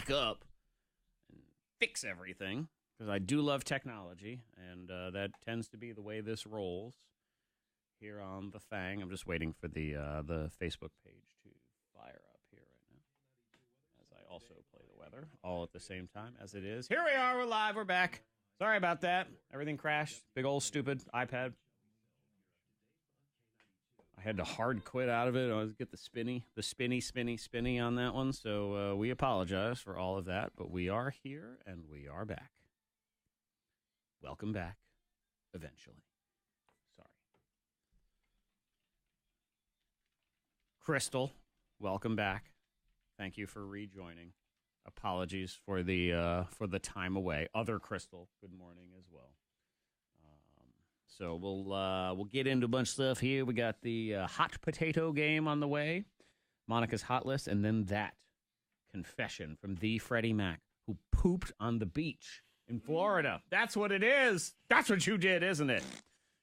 back up and fix everything, because I do love technology, and that tends to be the way this rolls here on the Thang. I'm just waiting for the Facebook page to fire up here right now, as I also play the weather, all at the same time as it is. Here we are, we're live, we're back. Sorry about that. Everything crashed. Big old stupid iPad. I had to hard quit out of it. I always get the spinny on that one. So we apologize for all of that, but we are here and we are back. Welcome back, eventually. Sorry. Crystal, welcome back. Thank you for rejoining. Apologies for the time away. Other Crystal, good morning as well. So we'll get into a bunch of stuff here. We got the hot potato game on the way, Monica's hot list, and then that confession from the Freddy Mac, who pooped on the beach in Florida. That's what it is. That's what you did, isn't it?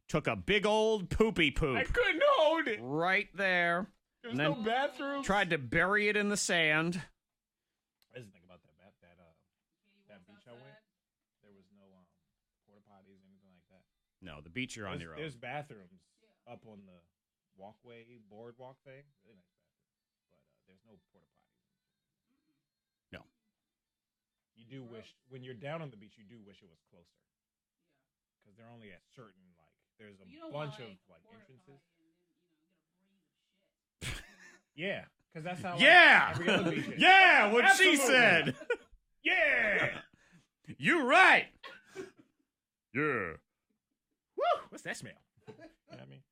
Took a big old poopy poop. I couldn't hold it. Right there. There's no bathroom. Tried to bury it in the sand. I just think about that beach I went. There was no porta potties or anything like that. No, the beach you're on your own. There's bathrooms up on the boardwalk thing. Really nice bathroom. But there's no porta potties. No. You do wish, when you're down on the beach, you do wish it was closer. Yeah. Because they're only at certain, there's a bunch of, entrances. Yeah. Because that's how, every other beach is. Yeah, what Absolutely. she said. Yeah. You right. Yeah. Woo! What's that smell? You know what I mean?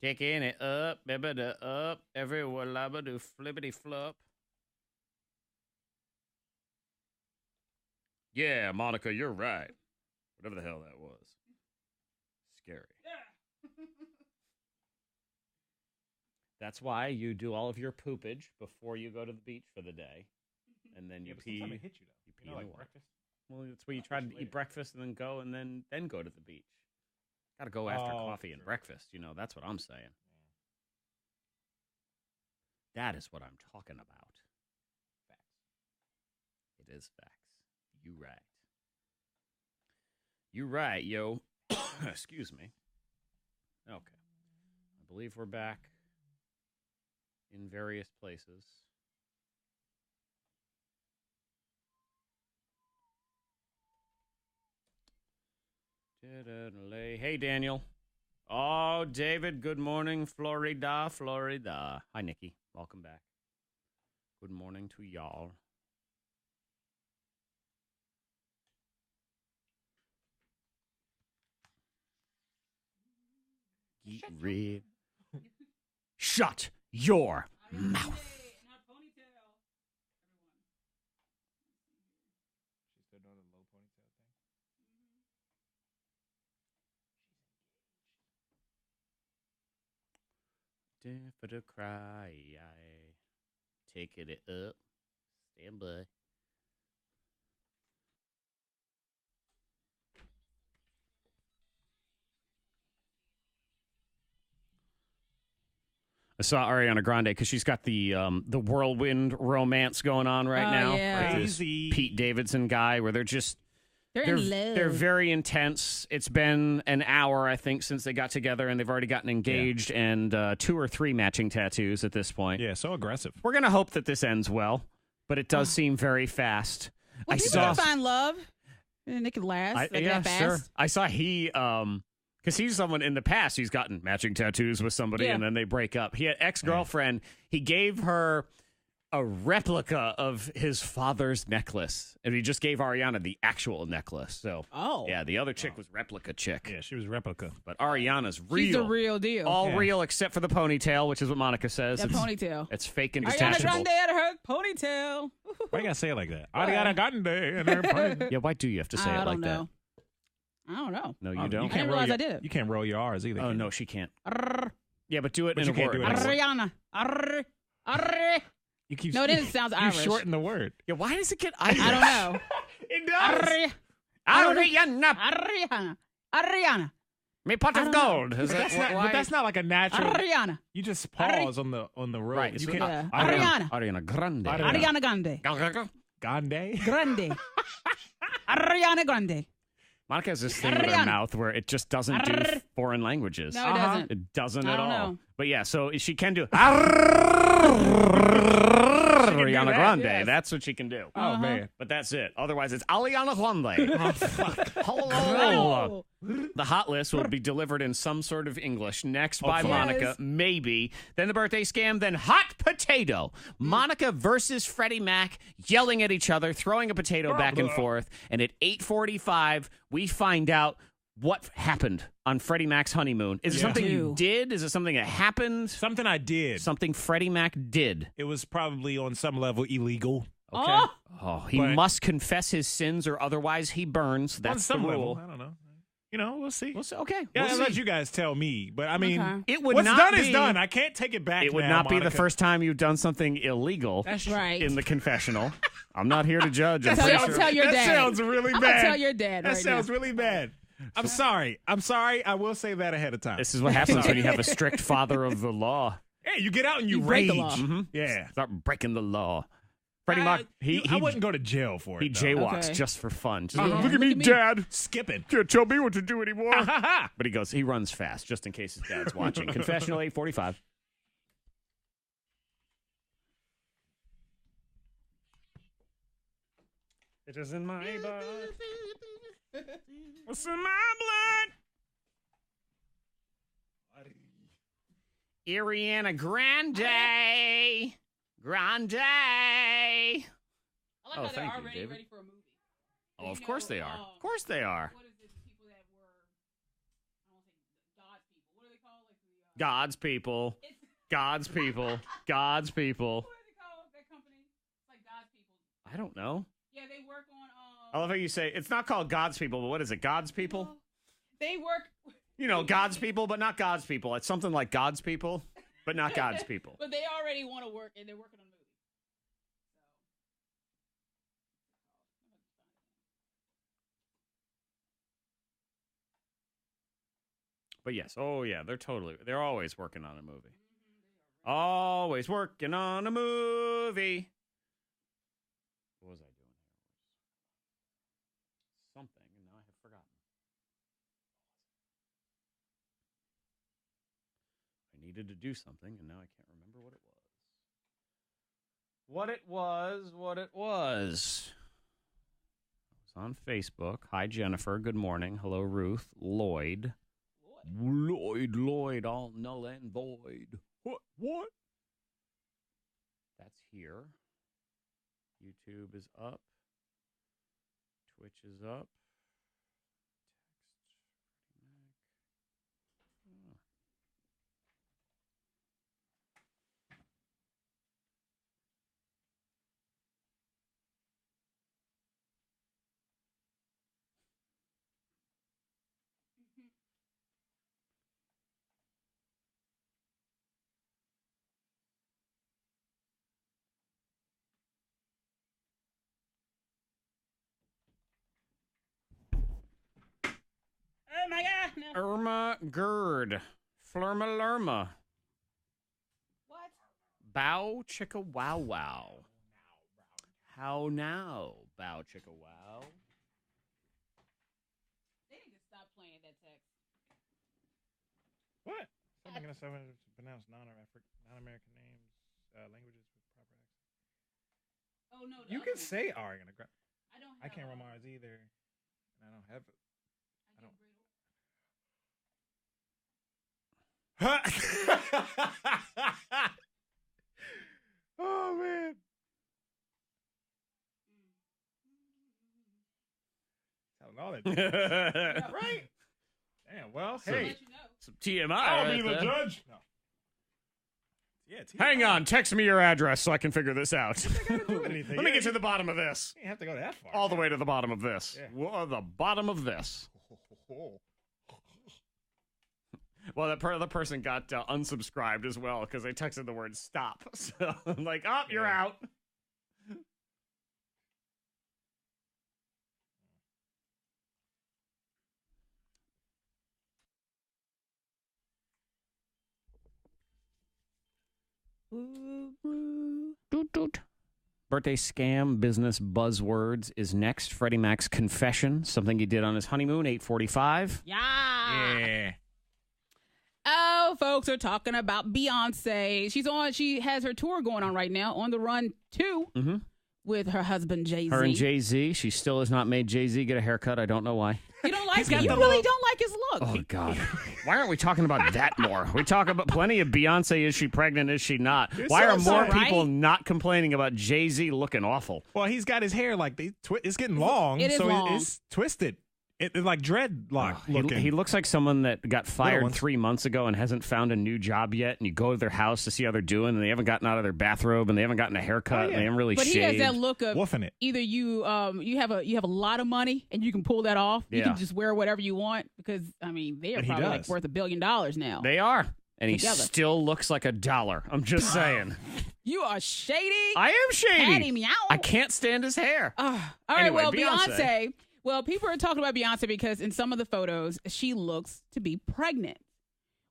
Taking it up, baby, the up, everywhere, labba do flippity flop. Yeah, Monica, you're right. Whatever the hell that was. Scary. Yeah. That's why you do all of your poopage before you go to the beach for the day. And then you pee. Sometimes it hit you, though. You pee You know, in like the water. breakfast? Well, that's where you try to eat breakfast and then go and then go to the beach. Got to go after coffee and breakfast. You know, that's what I'm saying. Yeah. That is what I'm talking about. Facts. It is facts. You right. You right, yo. Excuse me. Okay. I believe we're back in various places. Hey, Daniel. Oh, David, good morning, Florida, Florida. Hi, Nikki. Welcome back. Good morning to y'all. Get rid. Shut your mouth. She's still doing the low ponytail thing? For the cry, take it up. Stand by. I saw Ariana Grande because she's got the whirlwind romance going on right now. Yeah. With this Pete Davidson guy, where they're in love. They're very intense. It's been an hour, I think, since they got together, and they've already gotten engaged and 2 or 3 matching tattoos at this point. Yeah, so aggressive. We're gonna hope that this ends well, but it does seem very fast. Well, people can find love, and it can last. That fast. Sure. I saw because he's someone in the past, he's gotten matching tattoos with somebody, and then they break up. He had ex-girlfriend. He gave her a replica of his father's necklace, and he just gave Ariana the actual necklace. So, yeah, the other chick was replica chick. Yeah, she was replica. But Ariana's real. She's the real deal. All real except for the ponytail, which is what Monica says. That ponytail. It's fake and Ariana detachable. Grande had her ponytail. Why you gotta say it like that? Ariana Grande and her ponytail. Yeah, why do you have to say it like that? I don't know. No, you don't. I didn't realize I did it. You can't roll your R's either. Oh, no, she can't. Yeah, but do it in a can't word. do it in a word. Ariana. No, it sounds Irish. You shorten the word. Yeah, why does it get Irish? I don't know. It does. Ariana. Ariana. Me pot I of don't know. gold. Is that That's not, but that's not like a natural. Ariana. You just pause on the road. Right, You so- can't. Yeah. Ariana. Ariana. Ariana Grande. Ariana Grande. Gandhi. Grande. Ariana Grande. Monica has this thing with her Ariana. mouth where it just doesn't do foreign languages. No, it doesn't. It doesn't I at don't all. know. But yeah, so she can do Ariana that, Grande. yes. That's what she can do. Oh man. But that's it. Otherwise, it's Ariana Grande. Oh fuck. Hello. The hot list will be delivered in some sort of English. Next by Okay. Monica, Yes. maybe. Then the birthday scam. Then hot potato. Monica versus Freddie Mac, yelling at each other, throwing a potato back and forth. And at 8:45, we find out what happened on Freddie Mac's honeymoon. Is it Yeah. something you Ew. did? Is it something that happened? Something I did. Something Freddie Mac did. It was probably on some level illegal. Okay. Oh, he But- must confess his sins or otherwise he burns. On That's the some rule. level. I don't know. You know, we'll see. We'll see. Okay. Yeah, we'll I'll let see. you guys tell me. But I mean, Okay. It would what's not done be, is done. I can't take it back. It would now, not be the Monica. first time you've done something illegal That's true. Right. in the confessional. I'm not here to judge. I'm Tell- pretty I'll sure- tell your that dad. sounds really I'm bad. gonna tell your dad That right sounds now. really bad. I'm sorry. I'm sorry. I will say that ahead of time. This is what happens when you have a strict father of the law. Yeah, you get out and you break rage. the law. Mhm. Yeah. Start breaking the law. Freddie Mac, I wouldn't go to jail for he it. though. jaywalks Okay. just for fun. Just, Uh-huh. Look at Look me, at me. Dad. Skipping. Can't tell me what to do anymore. But he runs fast just in case his dad's watching. Confessional 8:45. It is in my blood. It's in my blood. Ariana Grande. Grande. I like Oh, how they're thank you, already David. ready for a movie. Oh, of course they are. Of course they are. What is it? The people that were, I don't say God's people. What are they called? Like the God's people. God's people. God's people. What is it called? That company? It's like God's people. I don't know. Yeah, they work on. I love how you say it's not called God's people, but what is it? God's people? Well, they work. You know, God's people, but not God's people. It's something like God's people, but not God's people. But they already want to work, and they're working on a movie. But yes, oh yeah, they're always working on a movie. Always working on a movie. What was I doing here? Something, and now I have forgotten. I needed to do something, and now I can't remember what it was. What it was. It's on Facebook. Hi, Jennifer. Good morning. Hello, Ruth. Lloyd, all null and void. What? That's here. YouTube is up. Twitch is up. Oh my God! No. Irma Gerd. Flirma Lerma. What? Bow chicka wow wow. How now? Bow chicka wow. They need to stop playing that text. What? Something gonna pronounce non-American names, languages with proper accent. Oh no! the You other can one. say Ariana Grande. I don't. I Have, can't remember ours either, and I don't have it. I don't. Oh man. Telling all that. Right. Damn. Well, So- hey. Let you know. Some TMI. I'll right be the there. judge. No. Yeah. Hang on. Text me your address so I can figure this out. do anything. Let me Yeah, get to the bottom of this. You have to go that far. All the way to the bottom of this. Yeah. Well, the bottom of this. Well, that other person got unsubscribed as well because they texted the word stop. So I'm like, oh, you're Yeah. out. Doot, doot. Birthday scam business buzzwords is next. Freddie Mac's confession, something he did on his honeymoon, 8:45. Yeah. Oh, folks are talking about Beyonce. She has her tour going on right now, On the Run 2, with her husband, Jay-Z. Her and Jay-Z. She still has not made Jay-Z get a haircut. I don't know why. You don't like it? You really don't like his look. Oh, God. Why aren't we talking about that more? We talk about plenty of Beyonce. Is she pregnant? Is she not? Why are more people not complaining about Jay-Z looking awful? Well, he's got his hair like it's getting long. It is so long. It's twisted. It's like dreadlock looking. He looks like someone that got fired 3 months ago and hasn't found a new job yet. And you go to their house to see how they're doing, and they haven't gotten out of their bathrobe, and they haven't gotten a haircut, and they haven't really But shaved. he has that look of woofing it. Either you have a lot of money and you can pull that off. You can just wear whatever you want because they are probably like worth $1 billion now. They are. And Together. he still looks like $1. I'm just saying. You are shady. I am shady. Patty meow. I can't stand his hair. All right, Anyway, well, Beyonce. Beyonce. Well, people are talking about Beyonce because in some of the photos, she looks to be pregnant.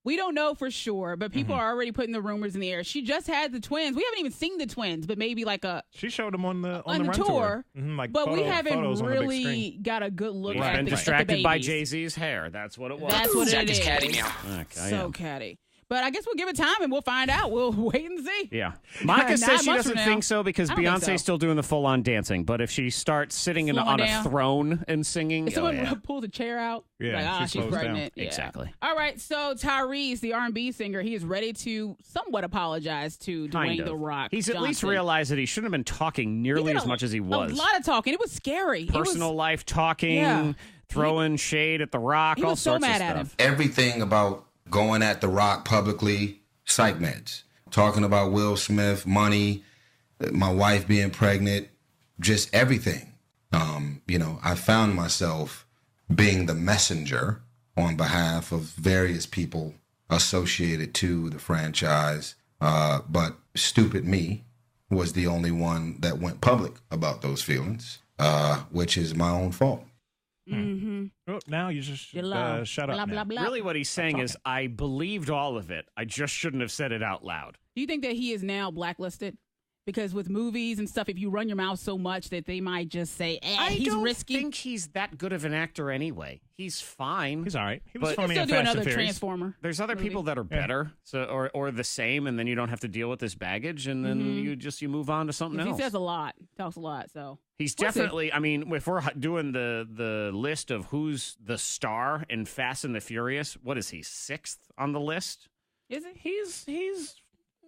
We don't know for sure, but people are already putting the rumors in the air. She just had the twins. We haven't even seen the twins, but maybe like She showed them on the on the run tour. Like but we haven't photos on the big really screen. got a good look He's at been the distracted by babies. Jay-Z's hair. That's what it was. That's what Zach it is is. catty meow. Okay, So catty. But I guess we'll give it time and we'll find out. We'll wait and see. Yeah. Monica says 9 she months doesn't from think now. so because I don't think Beyonce's so. still doing the full-on dancing. But if she starts sitting Slowing on down. a throne and singing, If someone yeah. pulls a chair out, Yeah, like, she she's slows down. pregnant. Yeah. Exactly. All right, so Tyrese, the R&B singer, he is ready to somewhat apologize to Kind Dwayne of. The Rock He's at least Johnson. realized that he shouldn't have been talking nearly as much as he was. A lot of talking. It was scary. Personal life talking, Yeah. throwing shade at The Rock, He all was so sorts mad of at him. stuff. Everything about going at The Rock publicly, psych meds. Talking about Will Smith, money, my wife being pregnant, just everything. I found myself being the messenger on behalf of various people associated to the franchise. But stupid me was the only one that went public about those feelings, which is my own fault. Oh, now you just shut Blah, up. blah, now. blah, blah. Really what he's saying is, I believed all of it. I just shouldn't have said it out loud. Do you think that he is now blacklisted? Because with movies and stuff, if you run your mouth so much that they might just say, he's risky. I don't think he's that good of an actor anyway. He's fine. He's all right. He was But- funny Still in do Fast another and Furious. Transformer. There's other people that are better, or the same, and then you don't have to deal with this baggage, and then you move on to something He else. says a lot, talks a lot, so. He's We'll see. definitely. I mean, if we're doing the list of who's the star in Fast and the Furious, what is he, 6th on the list? Is it? He's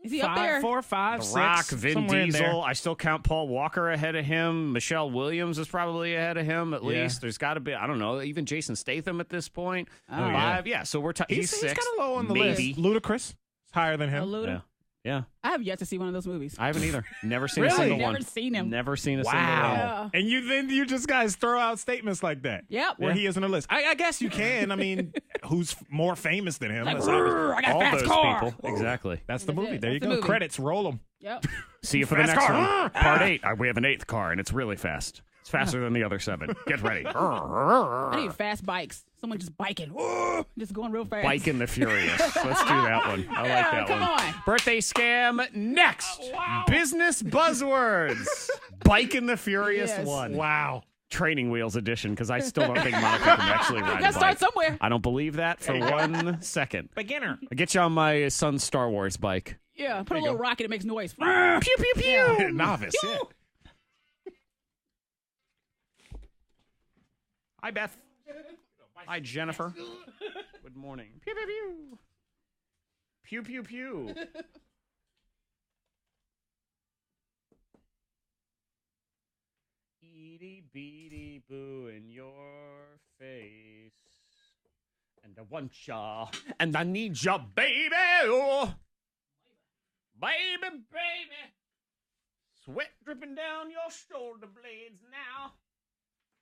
Is he up there? 4, 5, The 6. Rock, Vin somewhere in there. Diesel. I still count Paul Walker ahead of him. Michelle Williams is probably ahead of him at Yeah. least. There's got to be. I don't know. Even Jason Statham at this point. Oh, yeah. 5. Yeah. So we're he's He's 6th. kind of low on the maybe. list. Ludacris is higher than A him. Luda? Yeah. Yeah. I have yet to see one of those movies. I haven't either. Never seen a Really? single Never one. seen him. Never seen a single one. Wow. And you just guys throw out statements like that. Yep. Where he is on the list. I guess you can. I mean, who's more famous than him? Like, That's obvious. "Rrr, I got a All fast those car." people. Exactly. That's the That's movie. it. There you That's the go. movie. Credits, roll them. Yep. See you for the Fast next car. one. Part 8. We have an 8th car, and it's really fast. It's faster than the other 7. Get ready. I need fast bikes. Someone just biking. Just going real fast. Biking the Furious. Let's do that one. I like that come one. on. Birthday scam next. Business buzzwords. Biking the Furious Yes. 1. Wow. Training wheels edition, because I still don't think Monica can actually ride a Gotta start bike. somewhere. I don't believe that for 1 second. Beginner. I get you on my son's Star Wars bike. Yeah, put a little rocket that makes noise. Pew, pew, pew. Novice. Yeah. Hi, Beth. Hi, Jennifer. Good morning. Pew, pew, pew. Pew, pew, pew. Itty beady boo in your face. And I want ya, and I need ya, baby. Oh. Baby, baby. Sweat dripping down your shoulder blades now.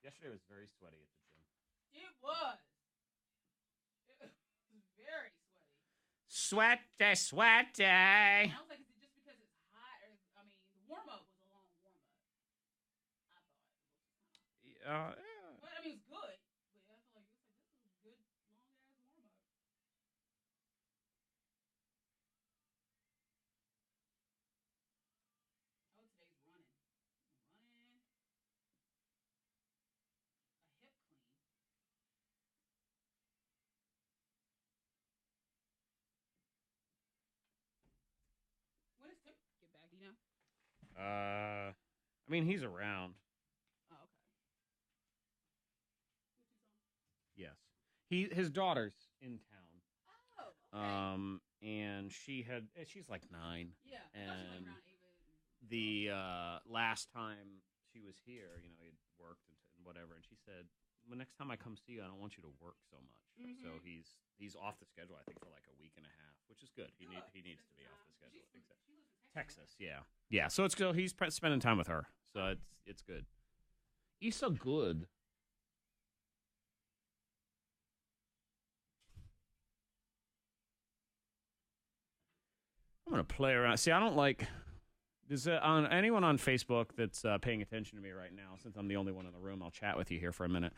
Yesterday was very sweaty at the gym. It was. It was very Sweaty, sweaty. sweaty. I was like, is it just because it's hot? Or, I mean, the warm-up was a long warm-up. I thought. Yeah. But, I mean, it was good. But I feel like this is a good, long-ass warm-up. You know? I mean, he's around. Oh, okay. Yes. His daughter's in town. Oh, okay. And she's like 9. Yeah. And the last time she was here, you know, he had worked and whatever, and she said, "Well, next time I come see you, I don't want you to work so much." Mm-hmm. So he's off the schedule, I think, for like a week and a half, which is good. He needs to be off the schedule. Exactly. Texas, yeah, yeah. So it's good. He's spending time with her, so it's good. He's so good. I'm gonna play around. See, I don't like. Is on anyone on Facebook that's paying attention to me right now? Since I'm the only one in the room, I'll chat with you here for a minute.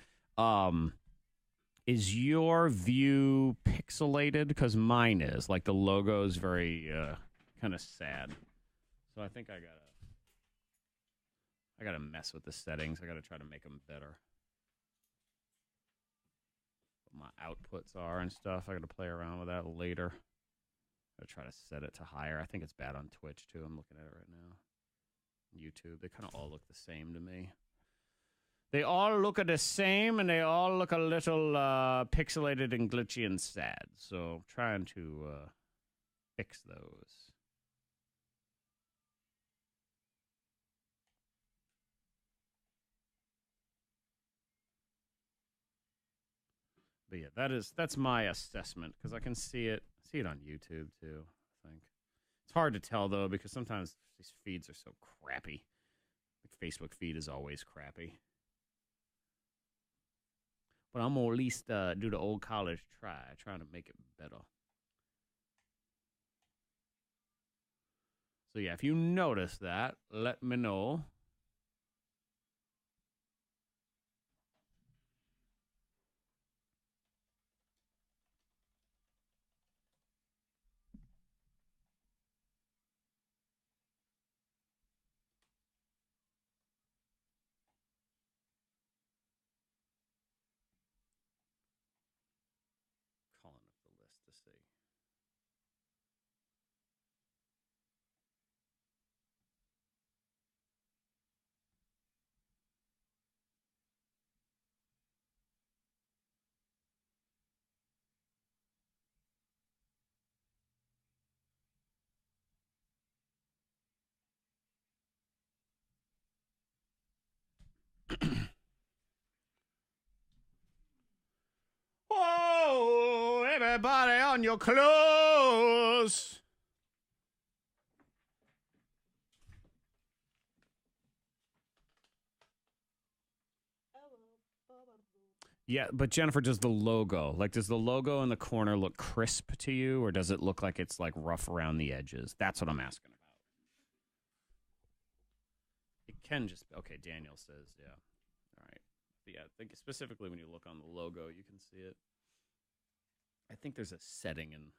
Is your view pixelated? Because mine is. Like the logo is very kind of sad. So I think I gotta mess with the settings. I gotta try to make them better. What my outputs are and stuff. I gotta play around with that later. I'll try to set it to higher. I think it's bad on Twitch, too. I'm looking at it right now. YouTube. They kind of all look the same to me. They all look the same, and they all look a little pixelated and glitchy and sad. So I'm trying to fix those. But yeah, that's my assessment, because I can see it on YouTube too, I think. It's hard to tell though, because sometimes these feeds are so crappy. The Facebook feed is always crappy. But I'm gonna at least do the old college trying to make it better. So yeah, if you notice that, let me know. Calling up the list to see. Whoa, everybody on your clothes. Yeah, but Jennifer, does the logo, does the logo in the corner look crisp to you, or does it look like it's like rough around the edges? That's what I'm asking about. It can just be, okay, Daniel says, yeah. All right. But yeah, I think specifically when you look on the logo, you can see it. I think there's a setting in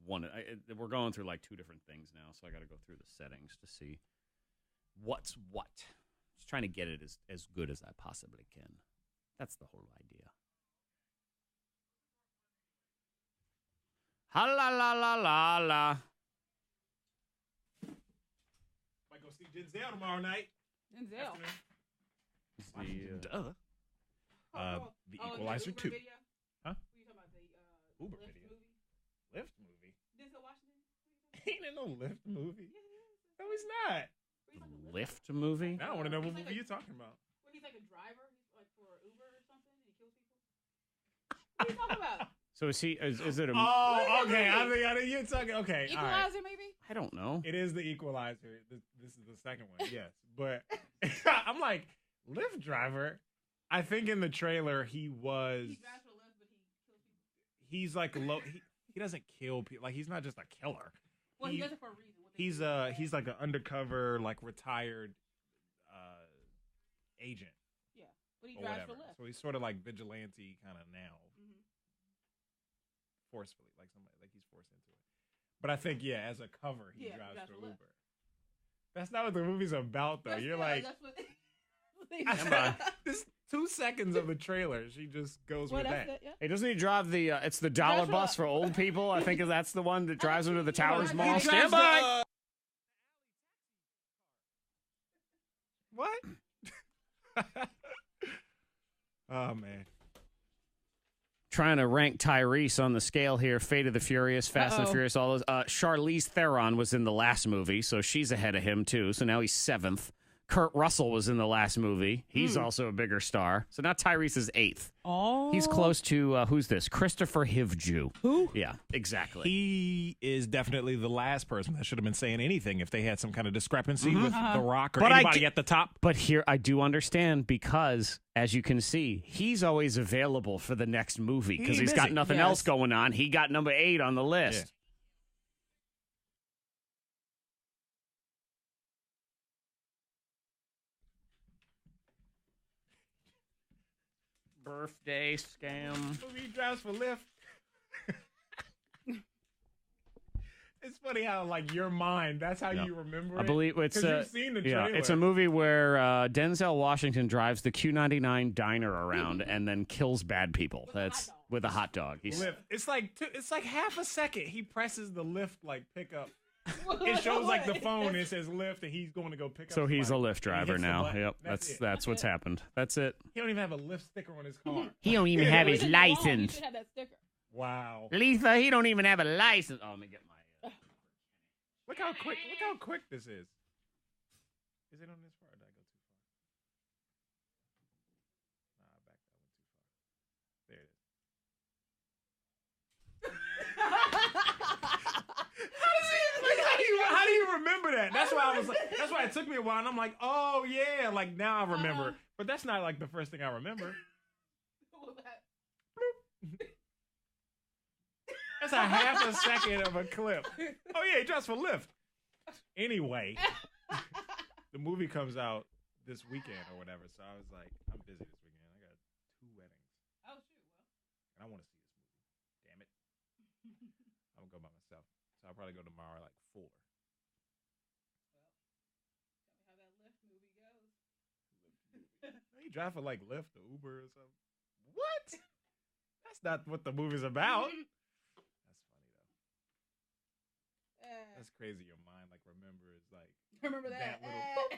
one. We're going through like 2 different things now, so I got to go through the settings to see what's what. Just trying to get it as good as I possibly can. That's the whole idea. Ha la la la la la. Might go see Denzel tomorrow night. Denzel. The Equalizer 2. Video? Huh? Were you talking about the Uber Lyft video. movie? Lyft movie? Denzel Washington? He ain't in no Lyft movie. Yeah, No, he's not. Lyft movie? I don't want to know what movie you're talking about. Where he's like a driver, he's like for Uber or something, and he kills people. What are you talking about? So is it a? Oh, okay. I think you're talking. Okay, Equalizer, all right. maybe? I don't know. It is the Equalizer. This is the second one. Yes, but I'm like Lyft driver. I think in the trailer he was. He drives for Lyft, but he kills people. He's like low. He doesn't kill people. Like he's not just a killer. Well, he does it for a reason. He's like an undercover, like retired agent. Yeah, but he drives for Lyft. So he's sort of like vigilante kind of now. Mm-hmm. Forcefully, like somebody, like he's forced into it. But I think, yeah, as a cover, he drives for Uber. That's not what the movie's about, though. You're like, that's what this 2 seconds of the trailer, she just goes with that. Yeah. Hey, doesn't he drive the? It's the dollar bus for old people. I think that's the one that drives him to the Towers Mall. Stand by. What? Oh man. Trying to rank Tyrese on the scale here. Fate of the Furious, Fast and Furious, all those. Charlize Theron was in the last movie, so she's ahead of him too. So now he's 7th. Kurt Russell was in the last movie. He's also a bigger star. So now Tyrese is 8th. Oh. He's close to, who's this? Christopher Hivju. Who? Yeah, exactly. He is definitely the last person that should have been saying anything if they had some kind of discrepancy with The Rock or But anybody at the top. But here, I do understand because, as you can see, he's always available for the next movie because he's got busy. nothing else going on. He got number 8 on the list. Yeah. Birthday scam. Movie drives for Lyft. It's funny how, like, your mind, that's how you remember it. I believe it's 'Cause you've seen the trailer. it's a movie where Denzel Washington drives the Q99 diner around and then kills bad people. That's with a hot dog. Lyft. It's like half a second. He presses the Lyft like pickup. It shows like the phone. It says Lyft, and he's going to go pick up. So he's a somebody. Lyft driver He hits the now. button. Yep, That's that's what's happened. That's it. He don't even have a Lyft sticker on his car. He don't even have his You license. should have that sticker. Wow. Lisa, he don't even have a license. Oh, let me get my. Look how quick this is. Is it on this far? Or did I go too far? Nah, I backed that one too far. There it is. How do you remember that? That's why I was like, that's why it took me a while, and I'm like, oh yeah, like now I remember. But that's not like the first thing I remember. That's a half a second of a clip. Oh yeah, he drives for Lyft. Anyway, the movie comes out this weekend or whatever, so I was like, I'm busy this weekend. I got 2 weddings. Oh shoot! And I want to see this movie. Damn it. I'm gonna go by myself. So I'll probably go tomorrow at like 4. Tell me how that Lyft movie goes. You drive for like Lyft or Uber or something. What? That's not what the movie's about. That's funny though. That's crazy. Your mind like remembers like Remember that? little.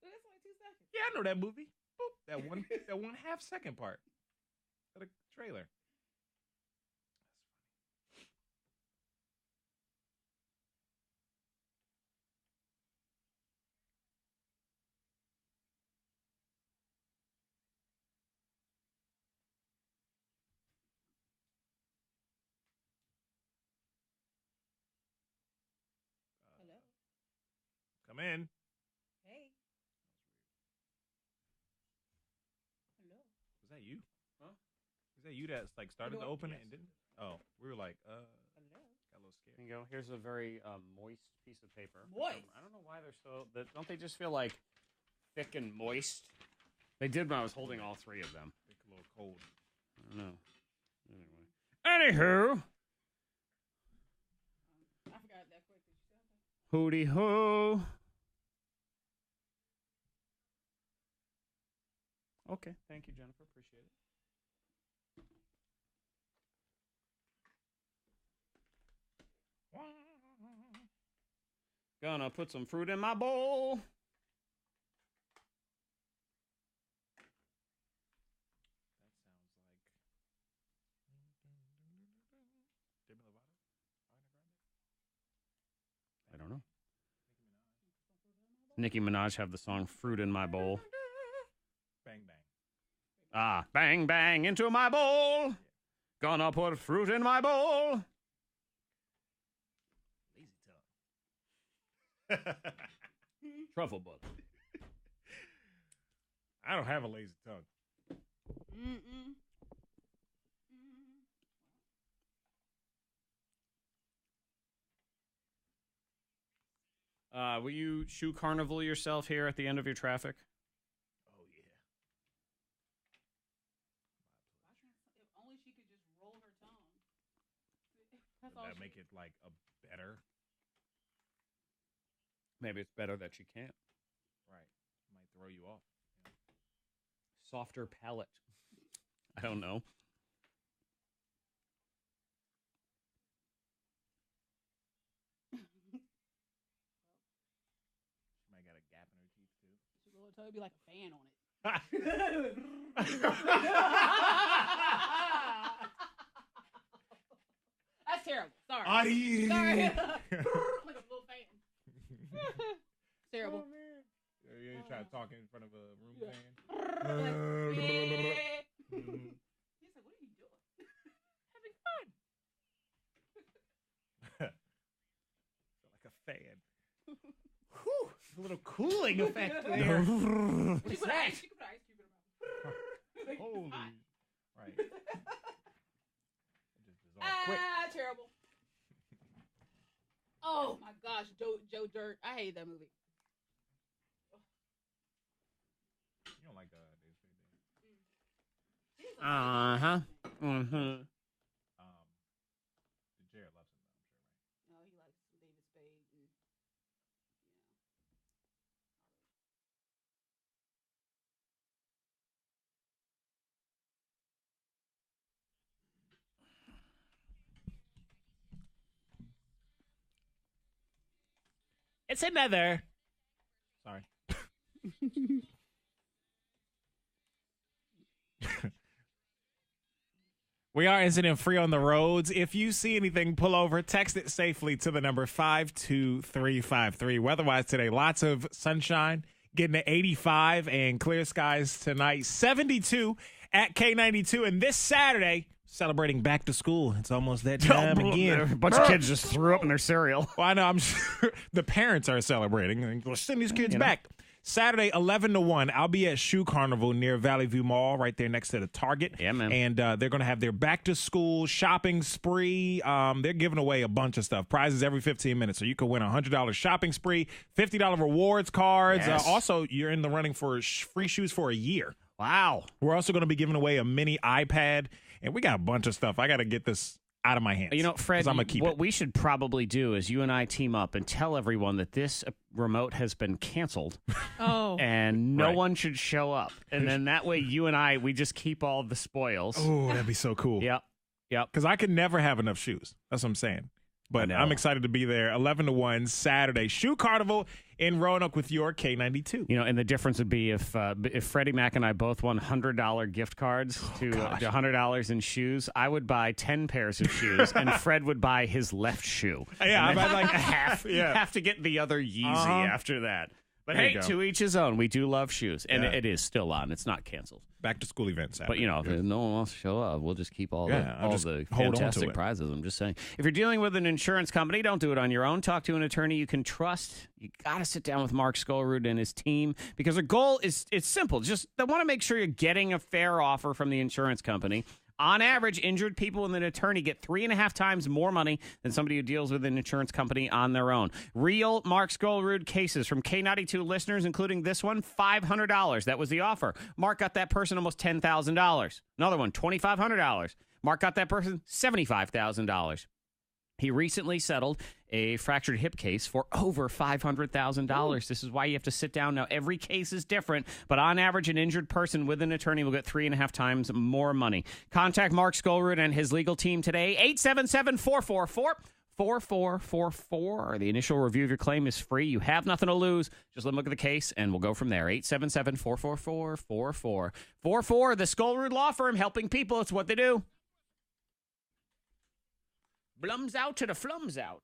That's only 2 seconds. Yeah, I know that movie. Boop. That one half second part of the trailer. Hello. Come in. Hey. Hello. Was that you? Huh? Was that you that like started to open it and didn't? Oh, we were like, Hello. got a little scared. Here you go. Here's a very moist piece of paper. Moist? I don't know why they're so. Don't they just feel like thick and moist? They did when I was holding all 3 of them. It's a little cold. I don't know. Anywho, I forgot that quick. hooty hoo. Okay, thank you, Jennifer. Appreciate it. Gonna put some fruit in my bowl. That sounds like I don't know. Nicki Minaj have the song "Fruit in My Bowl." Bang bang. Ah, bang bang into my bowl. Gonna put fruit in my bowl. Lazy tongue. Truffle butter. I don't have a lazy tongue. Mm-mm. Will you shoe carnival yourself here at the end of your traffic? Oh yeah. If only she could just roll her tongue. That's Would all that she- make it like a better? Maybe it's better that she can't. Right. Might throw you off. Softer palate. I don't know. toe. It'd be like a fan on it. That's terrible. Sorry. Sorry. Like a little fan. Terrible. Oh, man. You ain't trying to talk in front of a room fan? He's like, what are you doing? Having fun. Like a fan. Whew, a little cooling effect there. She put ice cube in her mouth. Holy. Right. It just dissolved quick. Terrible. Oh my gosh, Joe Dirt. I hate that movie. You don't like the David Spade, do you? Uh-huh. Mm-hmm. Jared loves him, though, I'm sure, right? No, he likes David Spade. And, It's another. Sorry. We are incident free on the roads. If you see anything, pull over, text it safely to the number 52353. Weather-wise today, lots of sunshine, getting to 85 and clear skies tonight. 72 at K92. And this Saturday, celebrating back to school. It's almost that time again. A bunch of kids just threw up in their cereal. Well, I know. I'm sure the parents are celebrating. We'll send these kids back. Saturday, 11 to 1, I'll be at Shoe Carnival near Valley View Mall, right there next to the Target. Yeah, man. And they're going to have their back-to-school shopping spree. They're giving away a bunch of stuff, prizes every 15 minutes. So you can win a $100 shopping spree, $50 rewards cards. Yes. Also, you're in the running for free shoes for a year. Wow. We're also going to be giving away a mini iPad, and we got a bunch of stuff. I got to get this out of my hands. You know, Fred, I'm gonna keep what it. we should probably do is you and I team up and tell everyone that this remote has been canceled. Oh. And no Right. one should show up. And then that way you and I, we just keep all the spoils. Oh, that'd be so cool. Yep. Yep. Because I could never have enough shoes. That's what I'm saying. But know. I'm excited to be there. 11 to 1 Saturday. Shoe Carnival in Roanoke with your K92. You know, and the difference would be if Freddy Mac and I both won $100 gift cards to $100 in shoes, I would buy 10 pairs of shoes, and Fred would buy his left shoe. Yeah, And I then buy like half. Yeah. have to get the other Yeezy after that. But There hey, you go. to each his own. We do love shoes, and Yeah. it is still on. It's not canceled. Back to school event Saturday. But, you know, if no one wants to show up, we'll just keep all Yeah, I'll just the hold on to fantastic it. prizes. I'm just saying. If you're dealing with an insurance company, don't do it on your own. Talk to an attorney you can trust. You got to sit down with Mark Skolrud and his team because their goal is it's simple. Just they want to make sure you're getting a fair offer from the insurance company. On average, injured people with an attorney get 3.5 times more money than somebody who deals with an insurance company on their own. Real Mark Skolrud cases from K92 listeners, including this one, $500. That was the offer. Mark got that person almost $10,000. Another one, $2,500. Mark got that person $75,000. He recently settled a fractured hip case for over $500,000. This is why you have to sit down. Now, every case is different, but on average, an injured person with an attorney will get 3.5 times more money. Contact Mark Skolrud and his legal team today, 877-444-4444. The initial review of your claim is free. You have nothing to lose. Just let them look at the case, and we'll go from there. 877-444-4444. The Skolrud Law Firm, helping people. It's what they do. Blums out to the flums out.